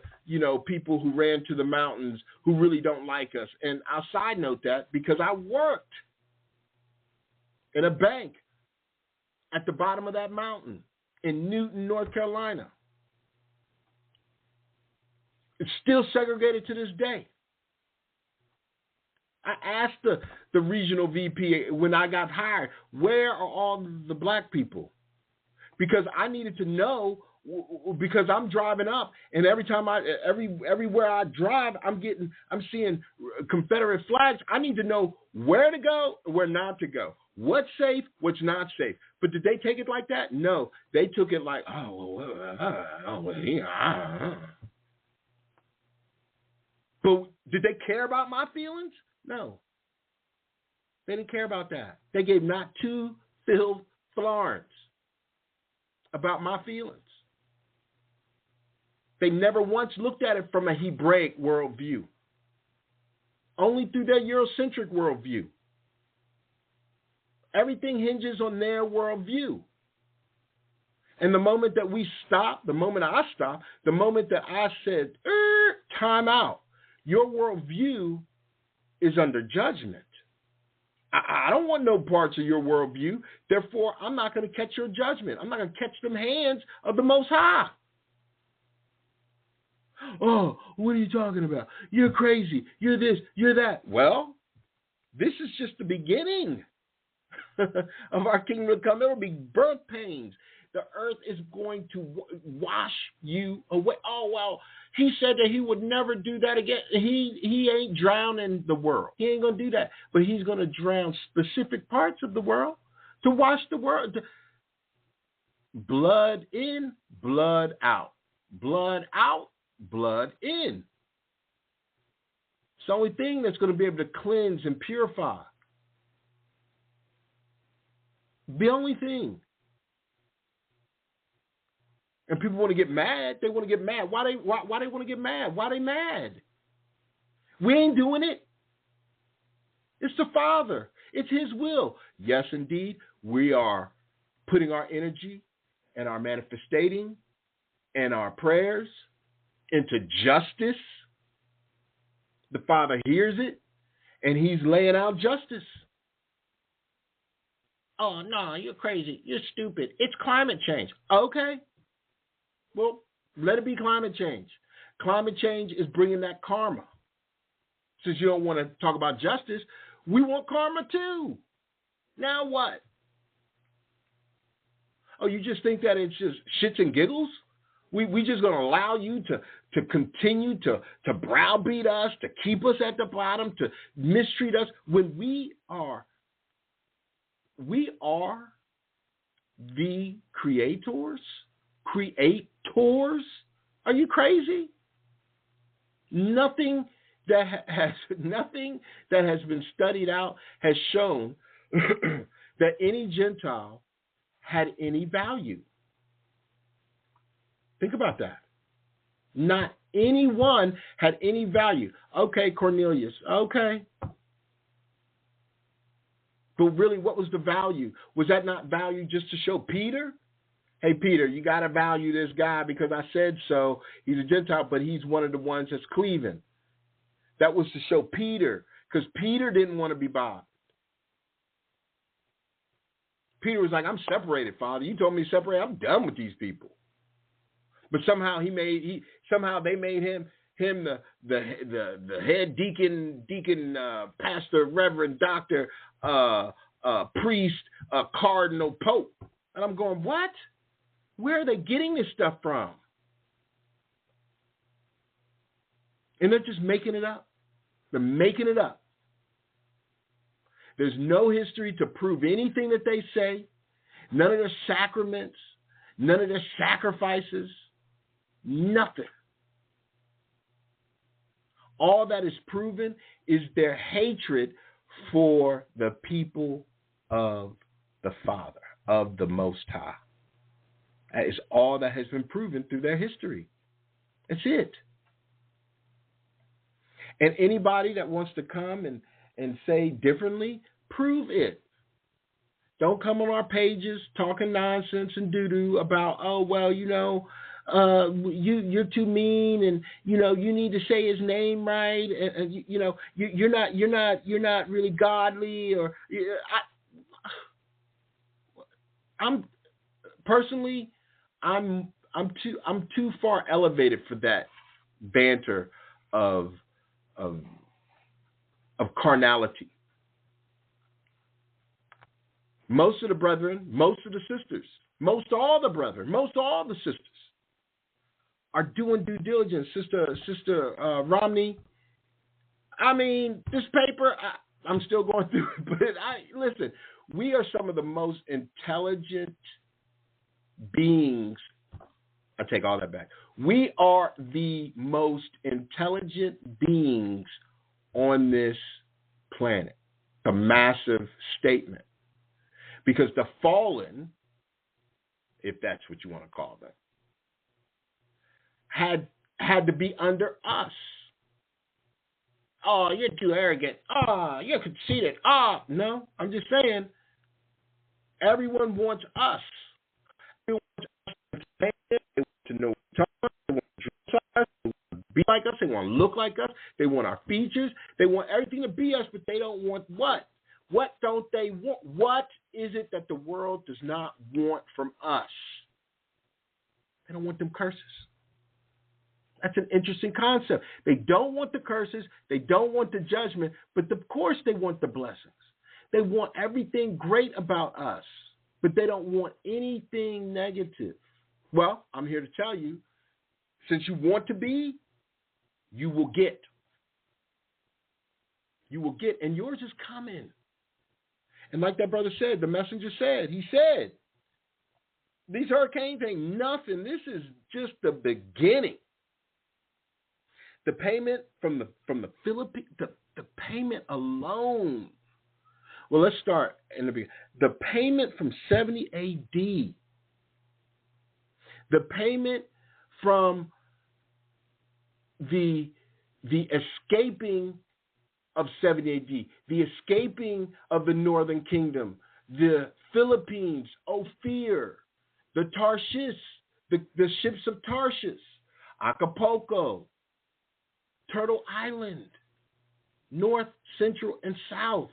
people who ran to the mountains who really don't like us. And I'll side note that because I worked in a bank at the bottom of that mountain in Newton, North Carolina. It's still segregated to this day. I asked the regional VP when I got hired, where are all the black people? Because I needed to know, because I'm driving up, and everywhere I drive, I'm seeing Confederate flags. I need to know where to go, where not to go, what's safe, what's not safe. But did they take it like that? No, they took it like, But did they care about my feelings? No, they didn't care about that. They gave not two filled florins about my feelings. They never once looked at it from a Hebraic worldview, only through their Eurocentric worldview. Everything hinges on their worldview. And the moment that we stopped, the moment I stopped, the moment that I said, time out, your worldview is under judgment. I don't want no parts of your worldview. Therefore, I'm not going to catch your judgment. I'm not going to catch them hands of the Most High. Oh, what are you talking about? You're crazy. You're this. You're that. Well, this is just the beginning of our kingdom to come. There will be birth pains. The earth is going to wash you away. Oh, well, he said that he would never do that again. He ain't drowning the world. He ain't going to do that. But he's going to drown specific parts of the world to wash the world. Blood in, blood out. Blood out, blood in. It's the only thing that's going to be able to cleanse and purify. The only thing. And people want to get mad. They want to get mad. Why they want to get mad? Why they mad? We ain't doing it. It's the Father. It's His will. Yes, indeed, we are putting our energy and our manifestating and our prayers into justice. The Father hears it, and He's laying out justice. Oh, no, you're crazy. You're stupid. It's climate change. Okay. Well, let it be climate change. Climate change is bringing that karma. Since you don't want to talk about justice, we want karma too. Now what? Oh, you just think that it's just shits and giggles? We just going to allow you to continue to browbeat us, to keep us at the bottom, to mistreat us when we are the creators? Creators? Are you crazy? Nothing that has been studied out has shown that any Gentile had any value. Think about that. Not anyone had any value. Okay, Cornelius. Okay. But really, what was the value? Was that not value just to show Peter? Hey, Peter, you got to value this guy because I said so. He's a Gentile, but he's one of the ones that's cleaving. That was to show Peter, because Peter didn't want to be bothered. Peter was like, I'm separated, Father. You told me to separate. I'm done with these people. But somehow they made him the head deacon, pastor, reverend, doctor, priest, cardinal, pope. And I'm going, what? Where are they getting this stuff from? And they're just making it up. They're making it up. There's no history to prove anything that they say. None of their sacraments. None of their sacrifices. Nothing. All that is proven is their hatred for the people of the Father, of the Most High. That is all that has been proven through their history. That's it. And anybody that wants to come and say differently, prove it. Don't come on our pages talking nonsense and doo-doo about, oh, well, you're too mean, and you need to say his name right, and you're not really godly, or I'm too far elevated for that banter of of carnality. Most of the brethren, most of the sisters, most all the brethren, most all the sisters are doing due diligence. Sister Romney, I mean, this paper, I'm still going through it, but listen, we are some of the most intelligent beings. I take all that back. We are the most intelligent beings on this planet. A massive statement. Because the fallen, if that's what you want to call them, had to be under us. Oh, you're too arrogant. Oh, you're conceited. Oh, no, I'm just saying, everyone wants us. Everyone wants us to understand it. They want to know what we're talking about. They want to dress us. They want to be like us. They want to look like us. They want our features. They want everything to be us, but they don't want what? What don't they want? What is it that the world does not want from us? They don't want them curses. That's an interesting concept. They don't want the curses. They don't want the judgment, but of course they want the blessings. They want everything great about us, but they don't want anything negative. Well, I'm here to tell you, since you want to be, you will get. You will get, and yours is coming. And like that brother said, the messenger said, he said, these hurricanes ain't nothing. This is just the beginning. The payment from the Philippines, the payment alone. Well, let's start in the beginning. The payment from 70 AD. The payment from the escaping of 70 AD, the escaping of the Northern Kingdom, the Philippines, Ophir, the Tarshish, the ships of Tarshish, Acapulco, Turtle Island, North, Central, and South.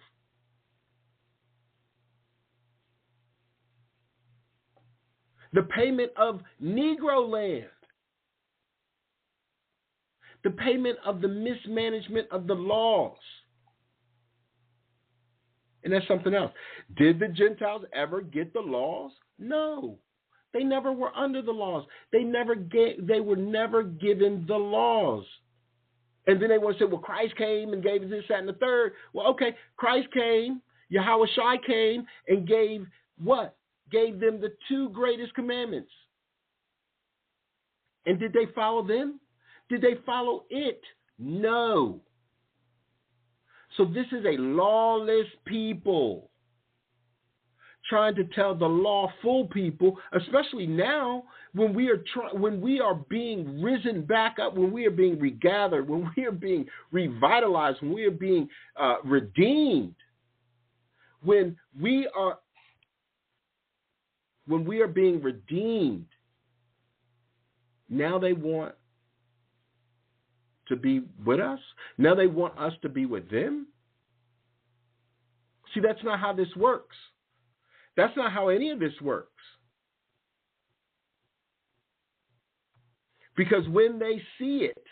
The payment of Negro land. The payment of the mismanagement of the laws. And that's something else. Did the Gentiles ever get the laws? No. They never were under the laws. They were never given the laws. And then they want to say, well, Christ came and gave us this, that, and the third. Well, okay, Christ came, Yahweh Shai came and gave what? Gave them the two greatest commandments. And did they follow them? Did they follow it? No. So this is a lawless people trying to tell the lawful people, especially now when we are being risen back up, when we are being regathered, when we are being revitalized, when we are being redeemed, when we are being redeemed. Now they want to be with us. Now they want us to be with them. See, that's not how this works. That's not how any of this works. Because when they see it,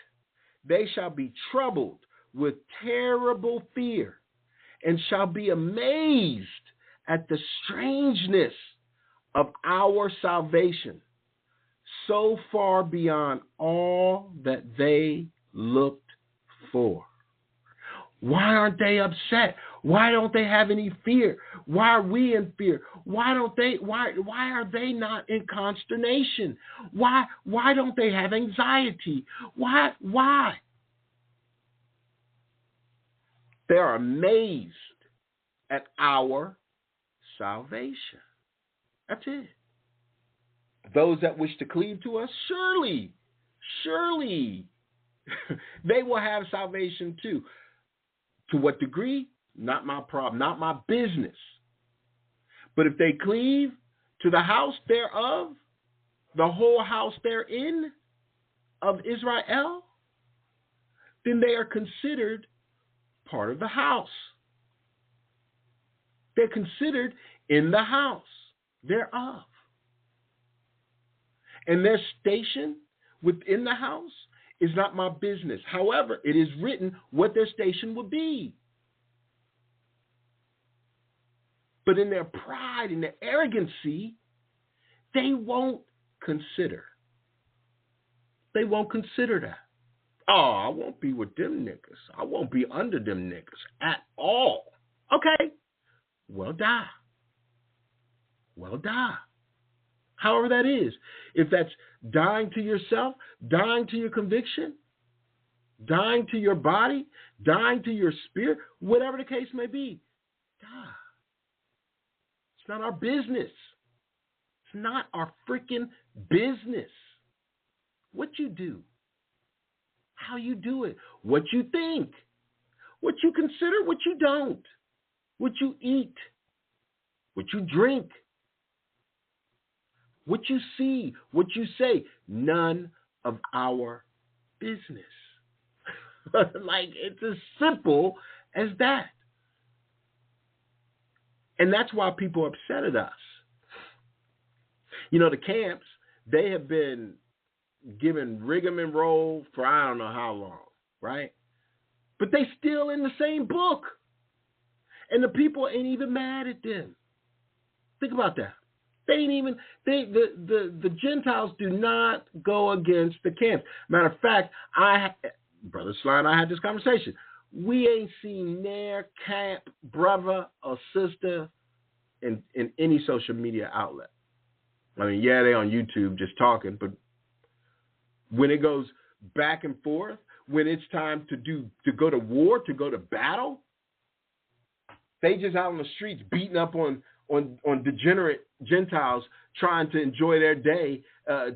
they shall be troubled with terrible fear and shall be amazed at the strangeness of our salvation, so far beyond all that they looked for. Why aren't they upset? Why don't they have any fear? Why are we in fear? Why are they not in consternation? Why don't they have anxiety? Why? They are amazed at our salvation. That's it. Those that wish to cleave to us, surely, they will have salvation too. To what degree? Not my problem, not my business. But if they cleave to the house thereof, the whole house therein of Israel, then they are considered part of the house. They're considered in the house thereof. And their station within the house is not my business. However, it is written what their station will be. But in their pride and their arrogancy, they won't consider. They won't consider that. Oh, I won't be with them niggas. I won't be under them niggas at all. Okay. Well, die. Well, die. However that is. If that's dying to yourself, dying to your conviction, dying to your body, dying to your spirit, whatever the case may be, die. It's not our business. It's not our freaking business. What you do, how you do it, what you think, what you consider, what you don't, what you eat, what you drink, what you see, what you say, none of our business. Like, it's as simple as that. And that's why people are upset at us. You know, the camps, they have been given rigmarole for I don't know how long, right? But they still in the same book. And the people ain't even mad at them. Think about that. They ain't even, the Gentiles do not go against the camps. Matter of fact, Brother Sly and I had this conversation. We ain't seen their camp brother or sister in any social media outlet. I mean, yeah, they on YouTube just talking, but when it goes back and forth, when it's time to go to war, to go to battle, they just out on the streets beating up on degenerate Gentiles trying to enjoy their day,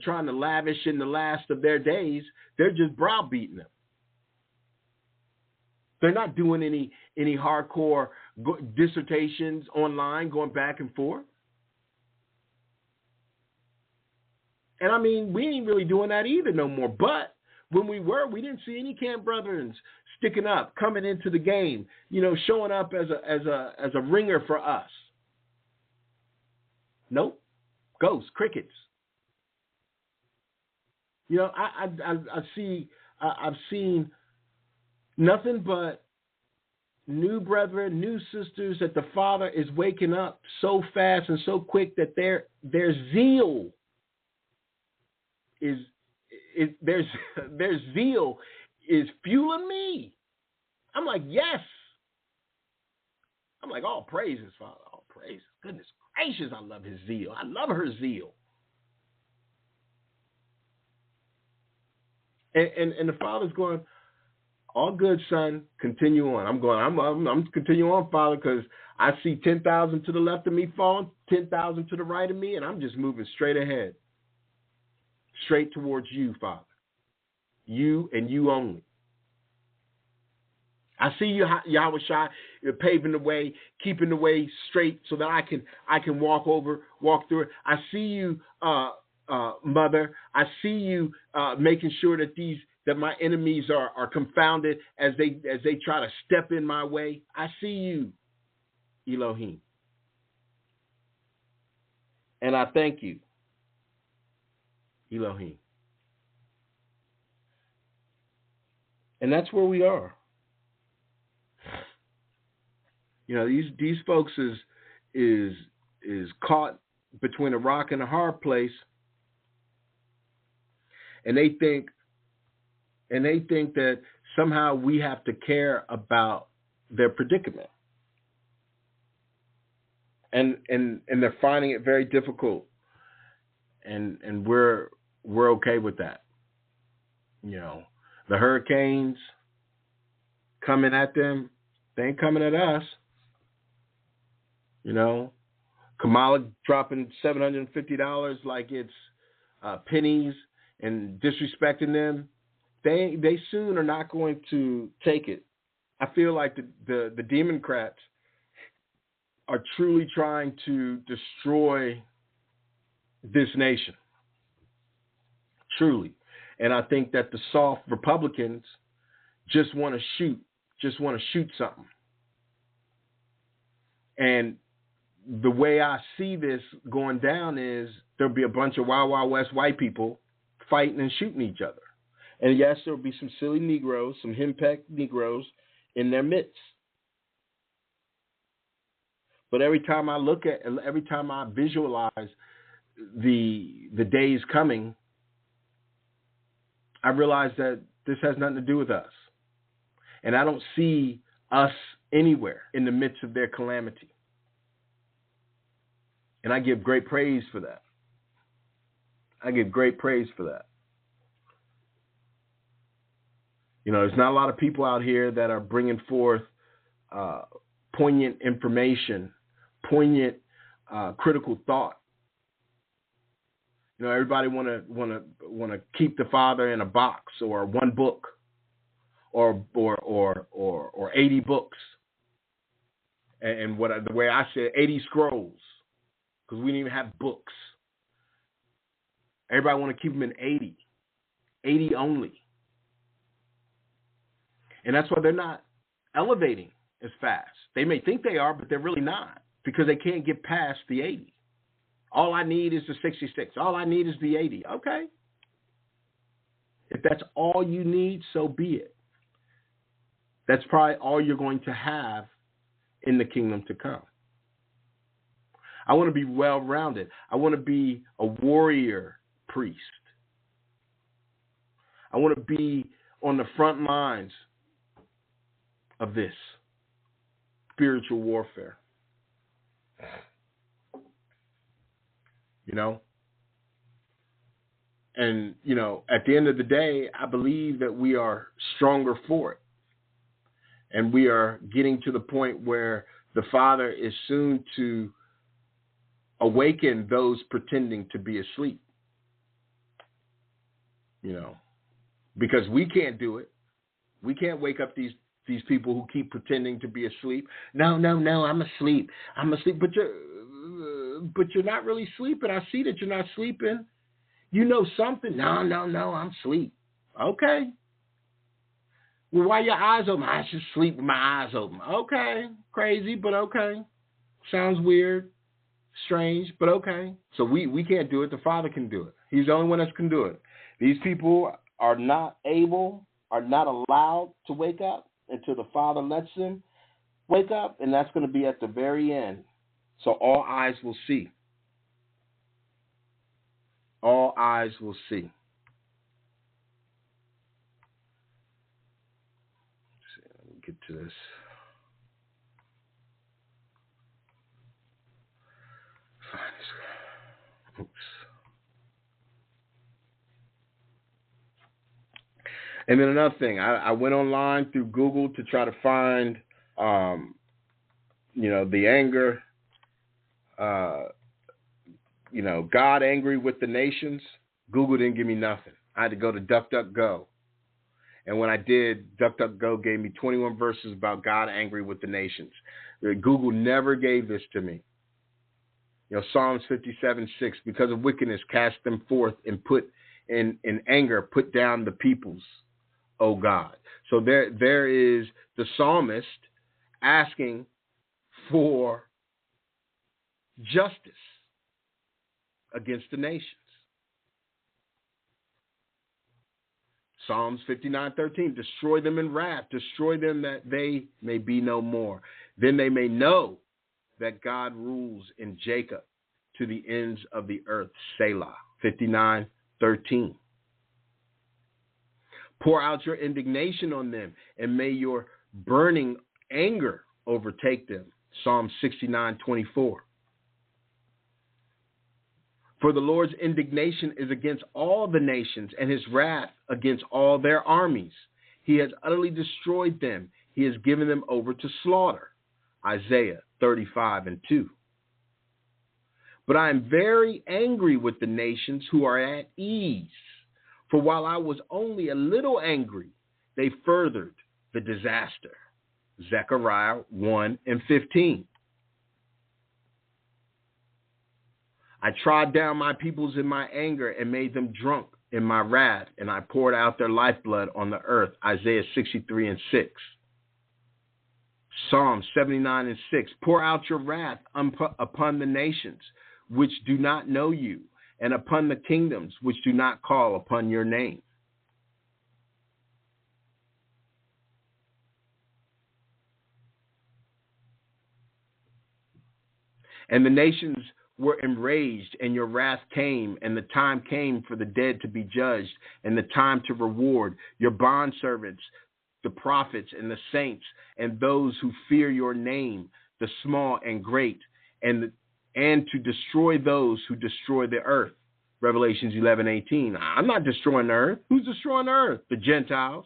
trying to lavish in the last of their days. They're just browbeating them. They're not doing any hardcore dissertations online, going back and forth. And I mean, we ain't really doing that either no more. But when we were, we didn't see any camp brethren sticking up, coming into the game, you know, showing up as a ringer for us. Nope. Ghosts, crickets. You know, I've seen nothing but new brethren, new sisters that the Father is waking up so fast and so quick that their zeal their zeal is fueling me. I'm like, yes. I'm like, all praises, Father, all praises. Goodness gracious, I love his zeal. I love her zeal. And the Father's going, all good, son, continue on. I'm continuing on, Father, because I see 10,000 to the left of me falling, 10,000 to the right of me, and I'm just moving straight ahead. Straight towards you, Father. You and you only. I see you, Yahweh Shai, paving the way, keeping the way straight so that I can walk through it. I see you, Mother. I see you making sure that my enemies are confounded as they try to step in my way. I see you, Elohim. And I thank you, Elohim. And that's where we are. You know, these folks is caught between a rock and a hard place, and they think that somehow we have to care about their predicament. And they're finding it very difficult. And we're okay with that. You know, the hurricanes coming at them, they ain't coming at us. You know, Kamala dropping $750 like it's pennies and disrespecting them. They soon are not going to take it. I feel like the Democrats are truly trying to destroy this nation. Truly. And I think that the soft Republicans just want to shoot something. And the way I see this going down is there'll be a bunch of Wild Wild West white people fighting and shooting each other. And yes, there'll be some silly Negroes, some henpecked Negroes in their midst. But every time I visualize the days coming, I realize that this has nothing to do with us. And I don't see us anywhere in the midst of their calamity. And I give great praise for that. You know, there's not a lot of people out here that are bringing forth poignant information, poignant critical thought. You know, everybody want to keep the Father in a box or one book or 80 books. And the way I said 80 scrolls, because we didn't even have books. Everybody want to keep them in 80 only. And that's why they're not elevating as fast. They may think they are, but they're really not, because they can't get past the 80. All I need is the 66. All I need is the 80. Okay. If that's all you need, so be it. That's probably all you're going to have in the kingdom to come. I want to be well-rounded. I want to be a warrior priest. I want to be on the front lines of this spiritual warfare. You know? And, you know, at the end of the day, I believe that we are stronger for it. And we are getting to the point where the Father is soon to awaken those pretending to be asleep. You know, because we can't do it. We can't wake up these people who keep pretending to be asleep. No, I'm asleep. But you're not really sleeping. I see that you're not sleeping. You know something. No, I'm asleep. Okay. Well, why your eyes open? I should sleep with my eyes open. Okay. Crazy, but okay. Sounds weird, strange, but okay. So we can't do it. The Father can do it. He's the only one that can do it. These people are not allowed to wake up until the Father lets them wake up, and that's going to be at the very end. So all eyes will see. All eyes will see. Let me get to this. Oops. And then another thing, I went online through Google to try to find, the anger, God angry with the nations. Google didn't give me nothing. I had to go to DuckDuckGo. And when I did, DuckDuckGo gave me 21 verses about God angry with the nations. Google never gave this to me. You know, Psalms 57:6, because of wickedness, cast them forth and put in anger, put down the peoples, O God. So there is the psalmist asking for justice against the nations. Psalms 59:13, destroy them in wrath, destroy them that they may be no more. Then they may know that God rules in Jacob to the ends of the earth. Selah. 59:13. Pour out your indignation on them, and may your burning anger overtake them. Psalm 69:24. For the Lord's indignation is against all the nations, and his wrath against all their armies. He has utterly destroyed them. He has given them over to slaughter. Isaiah 35:2. But I am very angry with the nations who are at ease. For while I was only a little angry, they furthered the disaster. Zechariah 1:15. I trod down my peoples in my anger and made them drunk in my wrath, and I poured out their lifeblood on the earth. Isaiah 63:6. Psalm 79:6. Pour out your wrath upon the nations which do not know you, and upon the kingdoms which do not call upon your name. And the nations were enraged, and your wrath came, and the time came for the dead to be judged, and the time to reward your bondservants, the prophets and the saints, and those who fear your name, the small and great, and to destroy those who destroy the earth. Revelations 11:18. I'm not destroying the earth. Who's destroying the earth? The Gentiles.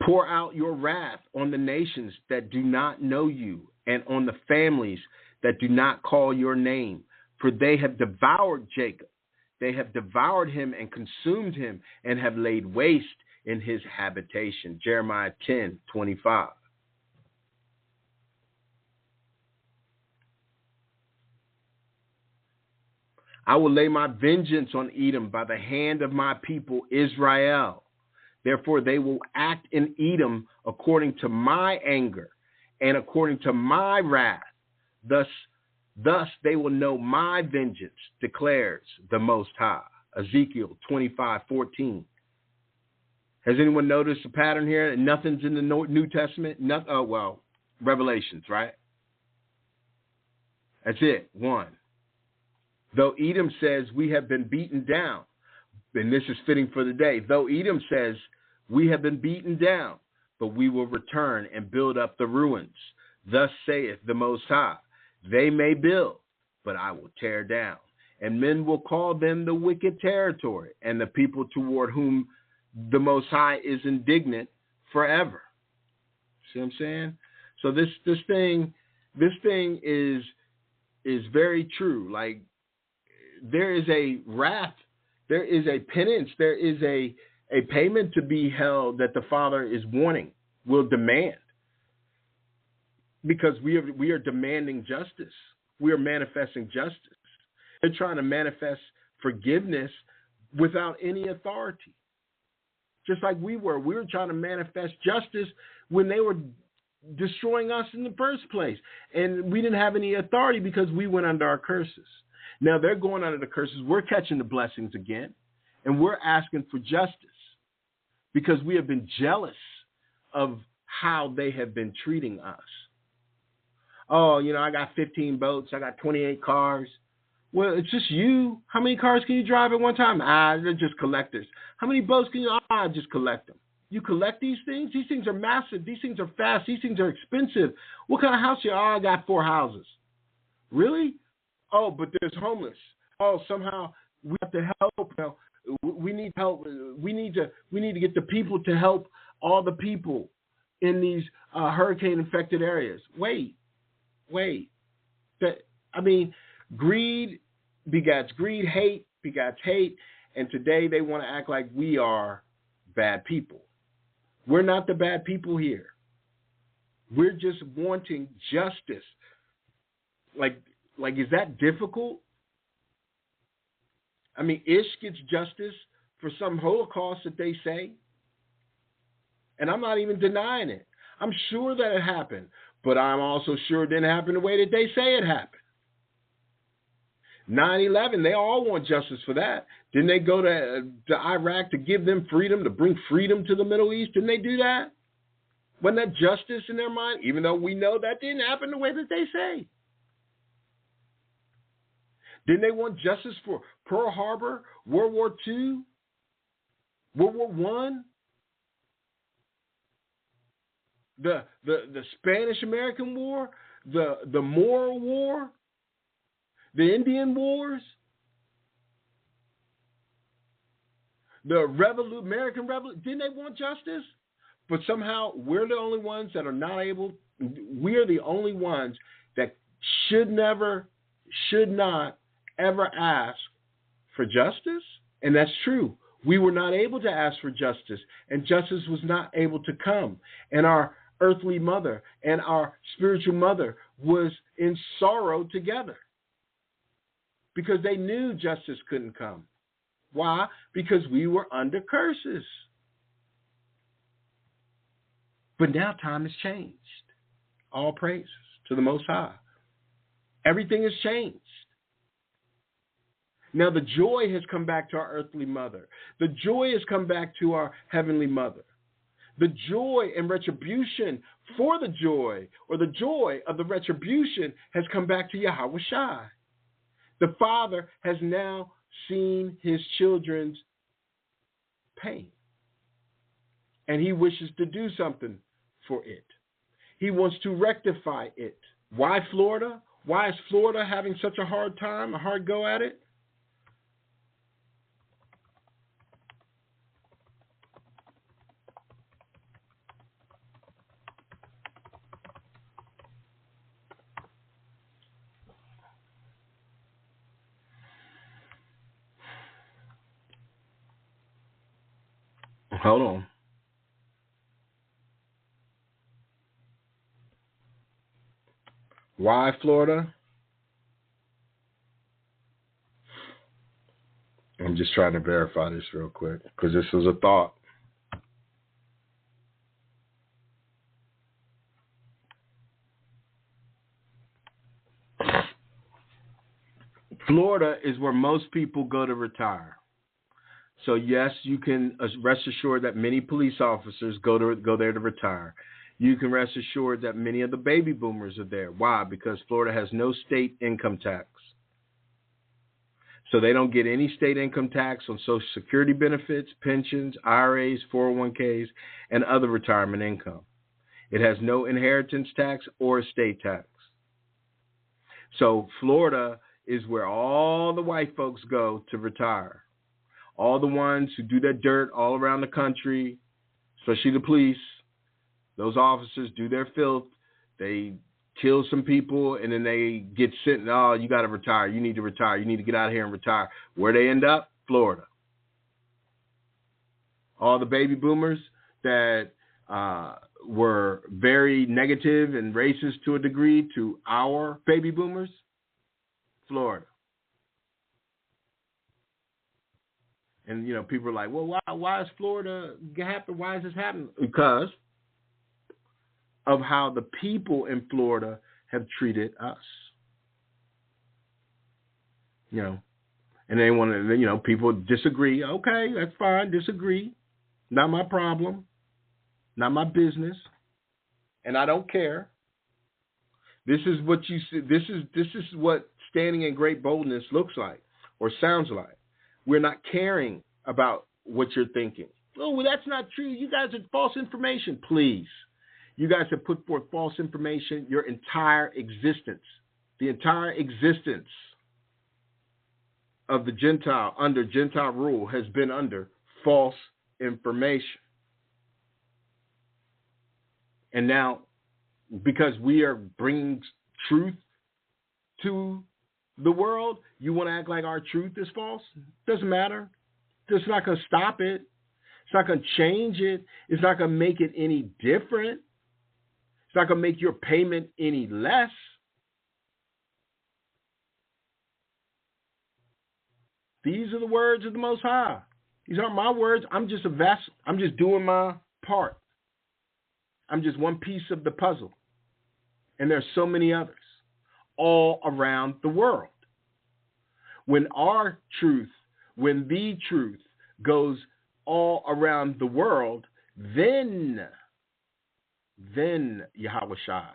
Pour out your wrath on the nations that do not know you, and on the families that do not call your name, for they have devoured Jacob. They have devoured him and consumed him, and have laid waste in his habitation. Jeremiah 10:25. I will lay my vengeance on Edom by the hand of my people Israel. Therefore they will act in Edom according to my anger and according to my wrath. Thus they will know my vengeance, declares the Most High. Ezekiel 25:14. Has anyone noticed a pattern here? Nothing's in the New Testament? Revelations, right? That's it. One. Though Edom says we have been beaten down, and this is fitting for the day. Though Edom says we have been beaten down, but we will return and build up the ruins. Thus saith the Most High, they may build, but I will tear down. And men will call them the wicked territory, and the people toward whom the Most High is indignant forever. See what I'm saying? So this thing is very true. Like, there is a wrath, there is a penance, there is a payment to be held that the Father is wanting, will demand. Because we are demanding justice. We are manifesting justice. They're trying to manifest forgiveness without any authority. Just like we were trying to manifest justice when they were destroying us in the first place. And we didn't have any authority because we went under our curses. Now they're going under the curses. We're catching the blessings again. And we're asking for justice because we have been jealous of how they have been treating us. Oh, I got 15 boats. I got 28 cars. Well, it's just you. How many cars can you drive at one time? They're just collectors. How many boats can you? Just collect them. You collect these things? These things are massive. These things are fast. These things are expensive. What kind of house you? I got 4 houses. Really? Oh, but there's homeless. Oh, somehow we have to help. We need help. We need to get the people to help all the people in these hurricane-infected areas. Wait. Greed begets greed, hate begets hate, and today they want to act like we are bad people. We're not the bad people here. We're just wanting justice. Like, is that difficult? Ish gets justice for some Holocaust that they say. And I'm not even denying it. I'm sure that it happened, but I'm also sure it didn't happen the way that they say it happened. 9/11, they all want justice for that. Didn't they go to Iraq to give them freedom, to bring freedom to the Middle East? Didn't they do that? Wasn't that justice in their mind? Even though we know that didn't happen the way that they say. Didn't they want justice for Pearl Harbor, World War II, World War I, the Spanish-American War, the Moral War, the Indian Wars, the American Revolution? Didn't they want justice? But somehow we're the only ones that are not able. We are the only ones that should not ever ask for justice. And that's true. We were not able to ask for justice, and justice was not able to come. And our earthly mother and our spiritual mother was in sorrow together because they knew justice couldn't come. Why? Because we were under curses. But now time has changed. All praises to the Most High. Everything has changed. Now the joy has come back to our earthly mother. The joy has come back to our heavenly mother. The joy and retribution for the joy, or the joy of the retribution, has come back to Yahweh Shai. The Father has now seen his children's pain, and he wishes to do something for it. He wants to rectify it. Why Florida? Why is Florida having such a hard time, a hard go at it? Hold on. Why Florida? I'm just trying to verify this real quick because this was a thought. Florida is where most people go to retire. So yes, you can rest assured that many police officers go there to retire. You can rest assured that many of the baby boomers are there. Why? Because Florida has no state income tax. So they don't get any state income tax on Social Security benefits, pensions, IRAs, 401ks, and other retirement income. It has no inheritance tax or estate tax. So Florida is where all the white folks go to retire. All the ones who do that dirt all around the country, especially the police, those officers do their filth. They kill some people, and then they get sent. Oh, you got to retire. You need to retire. You need to get out of here and retire. Where they end up? Florida. All the baby boomers that were very negative and racist to a degree to our baby boomers, Florida. And, people are like, well, why is Florida happening? Why is this happening? Because of how the people in Florida have treated us. And they want to, people disagree. Okay, that's fine. Disagree. Not my problem. Not my business. And I don't care. This is what you see. This is what standing in great boldness looks like or sounds like. We're not caring about what you're thinking. Oh, well, that's not true. You guys are false information. Please. You guys have put forth false information your entire existence. The entire existence of the Gentile under Gentile rule has been under false information. And now, because we are bringing truth to the world, you want to act like our truth is false? Doesn't matter. It's not going to stop it. It's not going to change it. It's not going to make it any different. It's not going to make your payment any less. These are the words of the Most High. These aren't my words. I'm just a vessel. I'm just doing my part. I'm just one piece of the puzzle. And there's so many others all around the world. When the truth goes all around the world, then Yahweh Shai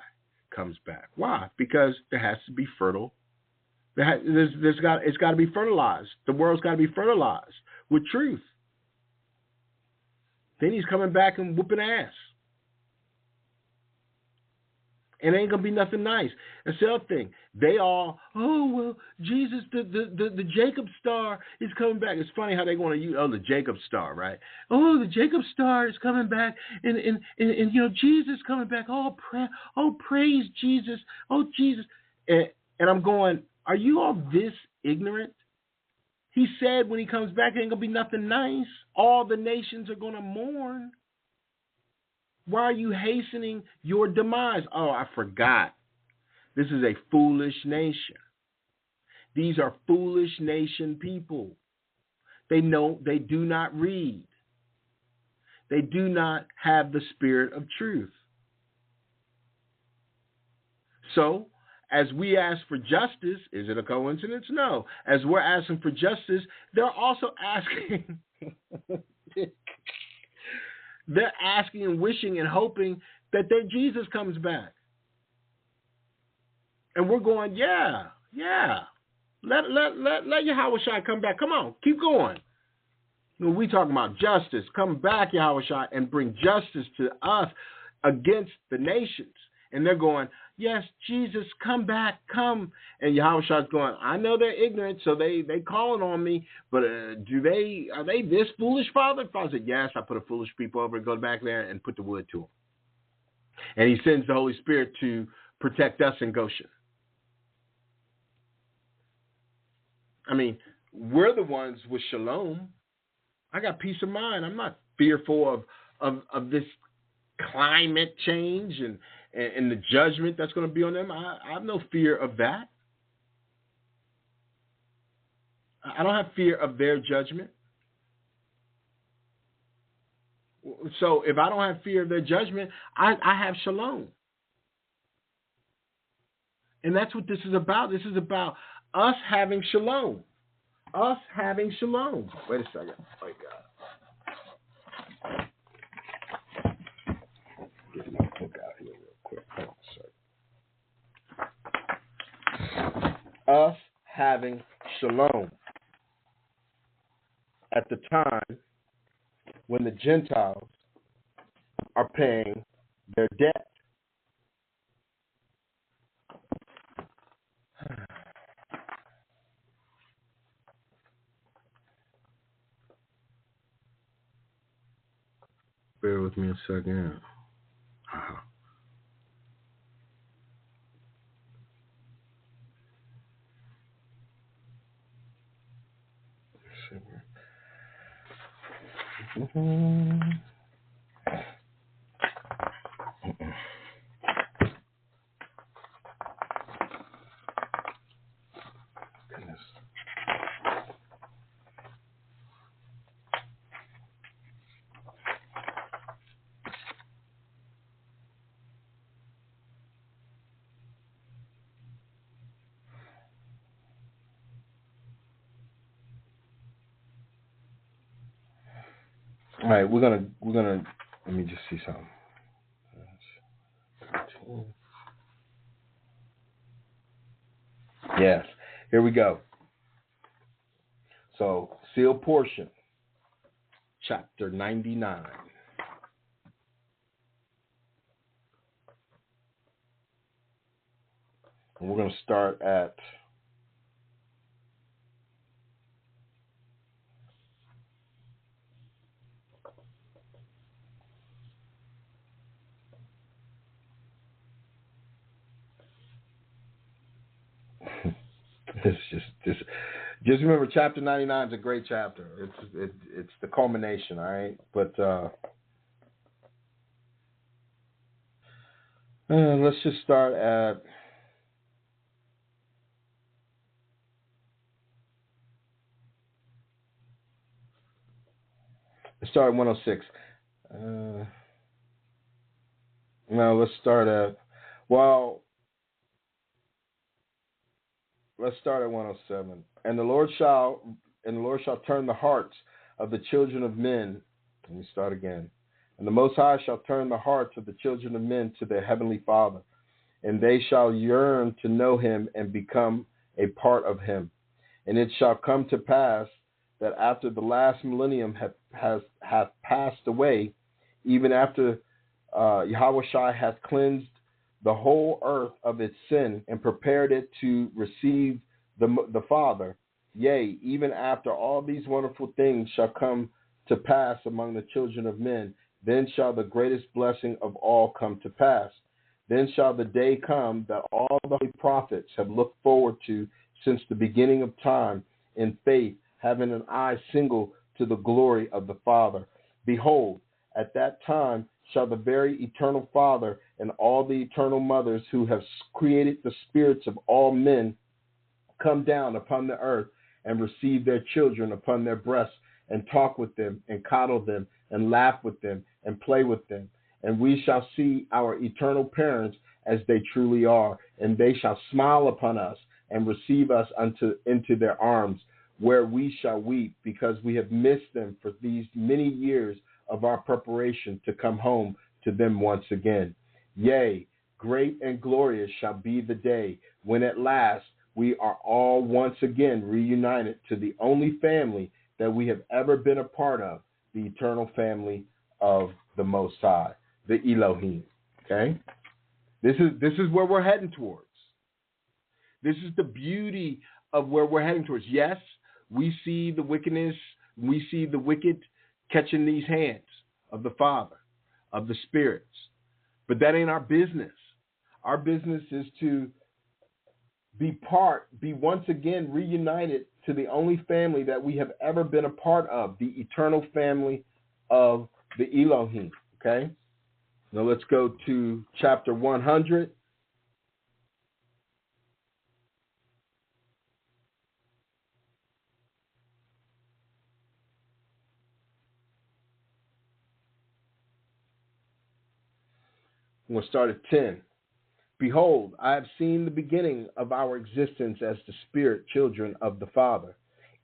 comes back. Why? Because there has to be fertile. It's got to be fertilized. The world's got to be fertilized with truth. Then he's coming back and whooping ass. And it ain't going to be nothing nice. That's the other thing. They all, Jesus, the Jacob star is coming back. It's funny how they want to use, the Jacob star, right? Oh, the Jacob star is coming back. And Jesus coming back. Praise Jesus. Oh, Jesus. And I'm going, are you all this ignorant? He said when he comes back, it ain't going to be nothing nice. All the nations are going to mourn. Why are you hastening your demise? Oh, I forgot. This is a foolish nation. These are foolish nation people. They do not read. They do not have the spirit of truth. So, as we ask for justice, is it a coincidence? No. As we're asking for justice, they're also asking they're asking and wishing and hoping that their Jesus comes back. And we're going, yeah. Let Yahushua come back. Come on, keep going. When we talking about justice, come back, Yahushua, and bring justice to us against the nations. And they're going, yes, Jesus, come back, come. And Yahushua's going, I know they're ignorant, so they calling on me, but are they this foolish, Father? Father said, yes, I put a foolish people over and go back there and put the wood to them. And he sends the Holy Spirit to protect us in Goshen. I mean, we're the ones with shalom. I got peace of mind. I'm not fearful of this climate change and the judgment that's going to be on them. I have no fear of that. I don't have fear of their judgment. So if I don't have fear of their judgment, I have shalom. And that's what this is about. This is about us having shalom. Us having shalom. Wait a second. Oh, God. Get my book out here real quick. Hold on a second. Us having shalom. At the time when the Gentiles are paying their debt. Bear with me a second. Goodness. All right, we're gonna let me just see something. Yes, here we go. So, sealed portion, chapter 99. And we're going to start at just remember, chapter 99 is a great chapter. It's the culmination, all right? But let's just start at let's start at 106. No, let's start at let's start at 107. And the Lord shall turn the hearts of the children of men. Let me start again. And the Most High shall turn the hearts of the children of men to their heavenly Father, and they shall yearn to know him and become a part of him. And it shall come to pass that after the last millennium hath passed away, even after Yahushua hath cleansed the whole earth of its sin and prepared it to receive the Father, yea, even after all these wonderful things shall come to pass among the children of men, then shall the greatest blessing of all come to pass. Then shall the day come that all the holy prophets have looked forward to since the beginning of time in faith, having an eye single to the glory of the Father. Behold, at that time shall the very eternal Father and all the eternal mothers who have created the spirits of all men come down upon the earth and receive their children upon their breasts and talk with them and coddle them and laugh with them and play with them. And we shall see our eternal parents as they truly are, and they shall smile upon us and receive us into their arms, where we shall weep because we have missed them for these many years of our preparation to come home to them once again. Yea, great and glorious shall be the day when at last we are all once again reunited to the only family that we have ever been a part of, the eternal family of the Most High, the Elohim. Okay? This is where we're heading towards. This is the beauty of where we're heading towards. Yes, we see the wickedness, we see the wicked catching these hands of the Father, of the spirits. But that ain't our business. Our business is to be once again reunited to the only family that we have ever been a part of, the eternal family of the Elohim. Okay? Now let's go to chapter 100. We'll start at 10. Behold, I have seen the beginning of our existence as the spirit children of the Father,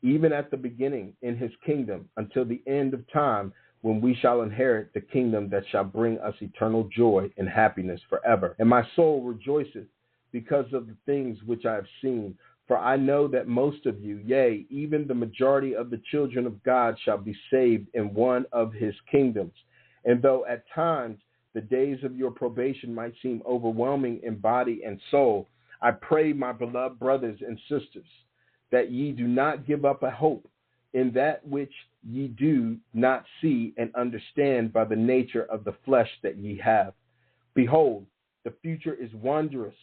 even at the beginning in his kingdom, until the end of time, when we shall inherit the kingdom that shall bring us eternal joy and happiness forever. And my soul rejoiceth because of the things which I have seen. For I know that most of you, yea, even the majority of the children of God, shall be saved in one of his kingdoms. And though at times the days of your probation might seem overwhelming in body and soul, I pray, my beloved brothers and sisters, that ye do not give up a hope in that which ye do not see and understand by the nature of the flesh that ye have. Behold, the future is wondrous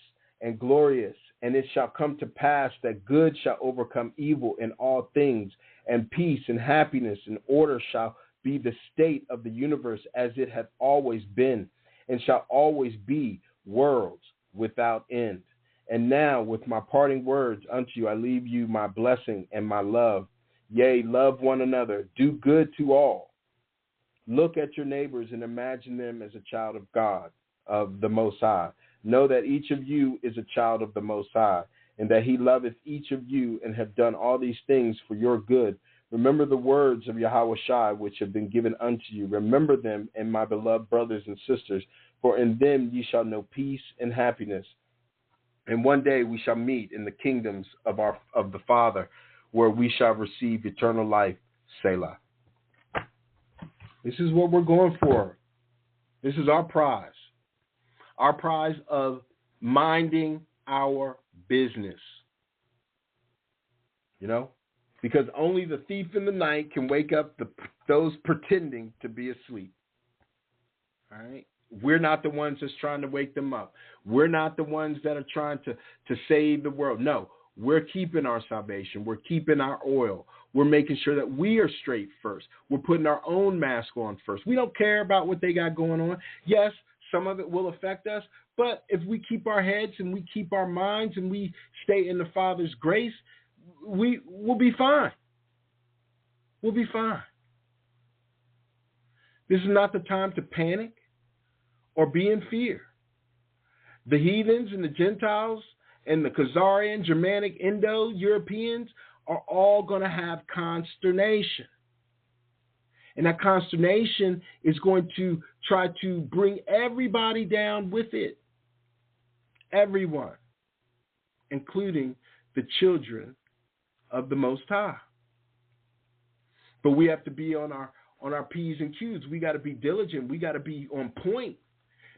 and glorious, and it shall come to pass that good shall overcome evil in all things, and peace and happiness and order shall be the state of the universe as it hath always been, and shall always be, worlds without end. And now with my parting words unto you, I leave you my blessing and my love. Yea, love one another, do good to all. Look at your neighbors and imagine them as a child of God, of the Most High. Know that each of you is a child of the Most High, and that he loveth each of you, and have done all these things for your good. Remember the words of Yahweh Shai, which have been given unto you. Remember them, and my beloved brothers and sisters, for in them ye shall know peace and happiness. And one day we shall meet in the kingdoms of the Father, where we shall receive eternal life. Selah. This is what we're going for. This is our prize. Our prize of minding our business. You know? Because only the thief in the night can wake up those pretending to be asleep. All right? We're not the ones that's trying to wake them up. We're not the ones that are trying to save the world. No, we're keeping our salvation. We're keeping our oil. We're making sure that we are straight first. We're putting our own mask on first. We don't care about what they got going on. Yes, some of it will affect us, but if we keep our heads and we keep our minds and we stay in the Father's grace, we'll be fine. We'll be fine. This is not the time to panic or be in fear. The heathens and the Gentiles and the Khazarian, Germanic, Indo-Europeans are all going to have consternation. And that consternation is going to try to bring everybody down with it. Everyone, including the children of the Most High. But we have to be on our P's and Q's. We got to be diligent. We got to be on point,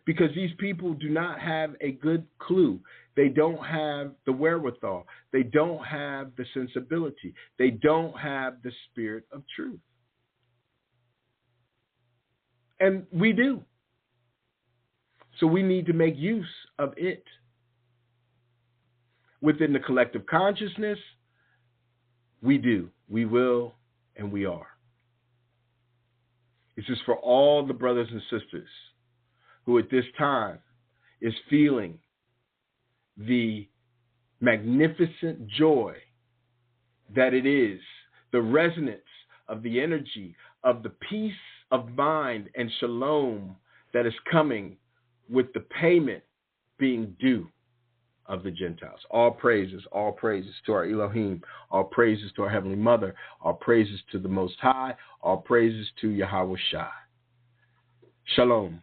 because these people do not have a good clue. They don't have the wherewithal. They don't have the sensibility. They don't have the spirit of truth. And we do. So we need to make use of it. Within the collective consciousness, we do, we will, and we are. This is for all the brothers and sisters who at this time is feeling the magnificent joy that it is, the resonance of the energy of the peace of mind and shalom that is coming with the payment being due of the Gentiles. All praises to our Elohim, all praises to our Heavenly Mother, all praises to the Most High, all praises to Yahweh Shai. Shalom,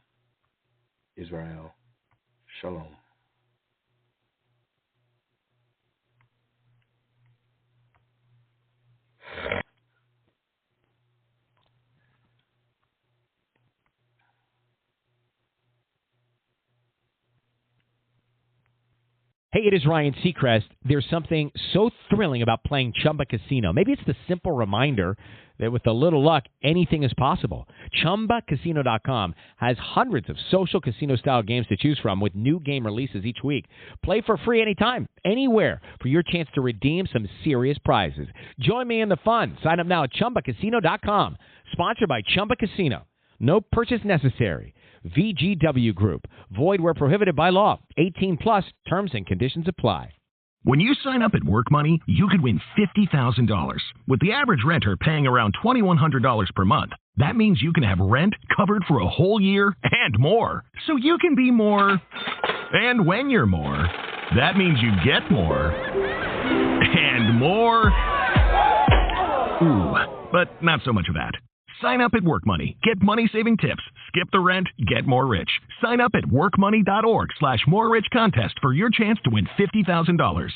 Israel. Shalom. Hey, it is Ryan Seacrest. There's something so thrilling about playing Chumba Casino. Maybe it's the simple reminder that with a little luck, anything is possible. ChumbaCasino.com has hundreds of social casino-style games to choose from with new game releases each week. Play for free anytime, anywhere, for your chance to redeem some serious prizes. Join me in the fun. Sign up now at ChumbaCasino.com. Sponsored by Chumba Casino. No purchase necessary. VGW Group. Void where prohibited by law. 18 plus. Terms and conditions apply. When you sign up at Work Money, you could win $50,000. With the average renter paying around $2,100 per month, that means you can have rent covered for a whole year and more. So you can be more. And when you're more, that means you get more. And more. Ooh, but not so much of that. Sign up at Work Money. Get money-saving tips. Skip the rent. Get more rich. Sign up at workmoney.org/more-rich contest for your chance to win $50,000.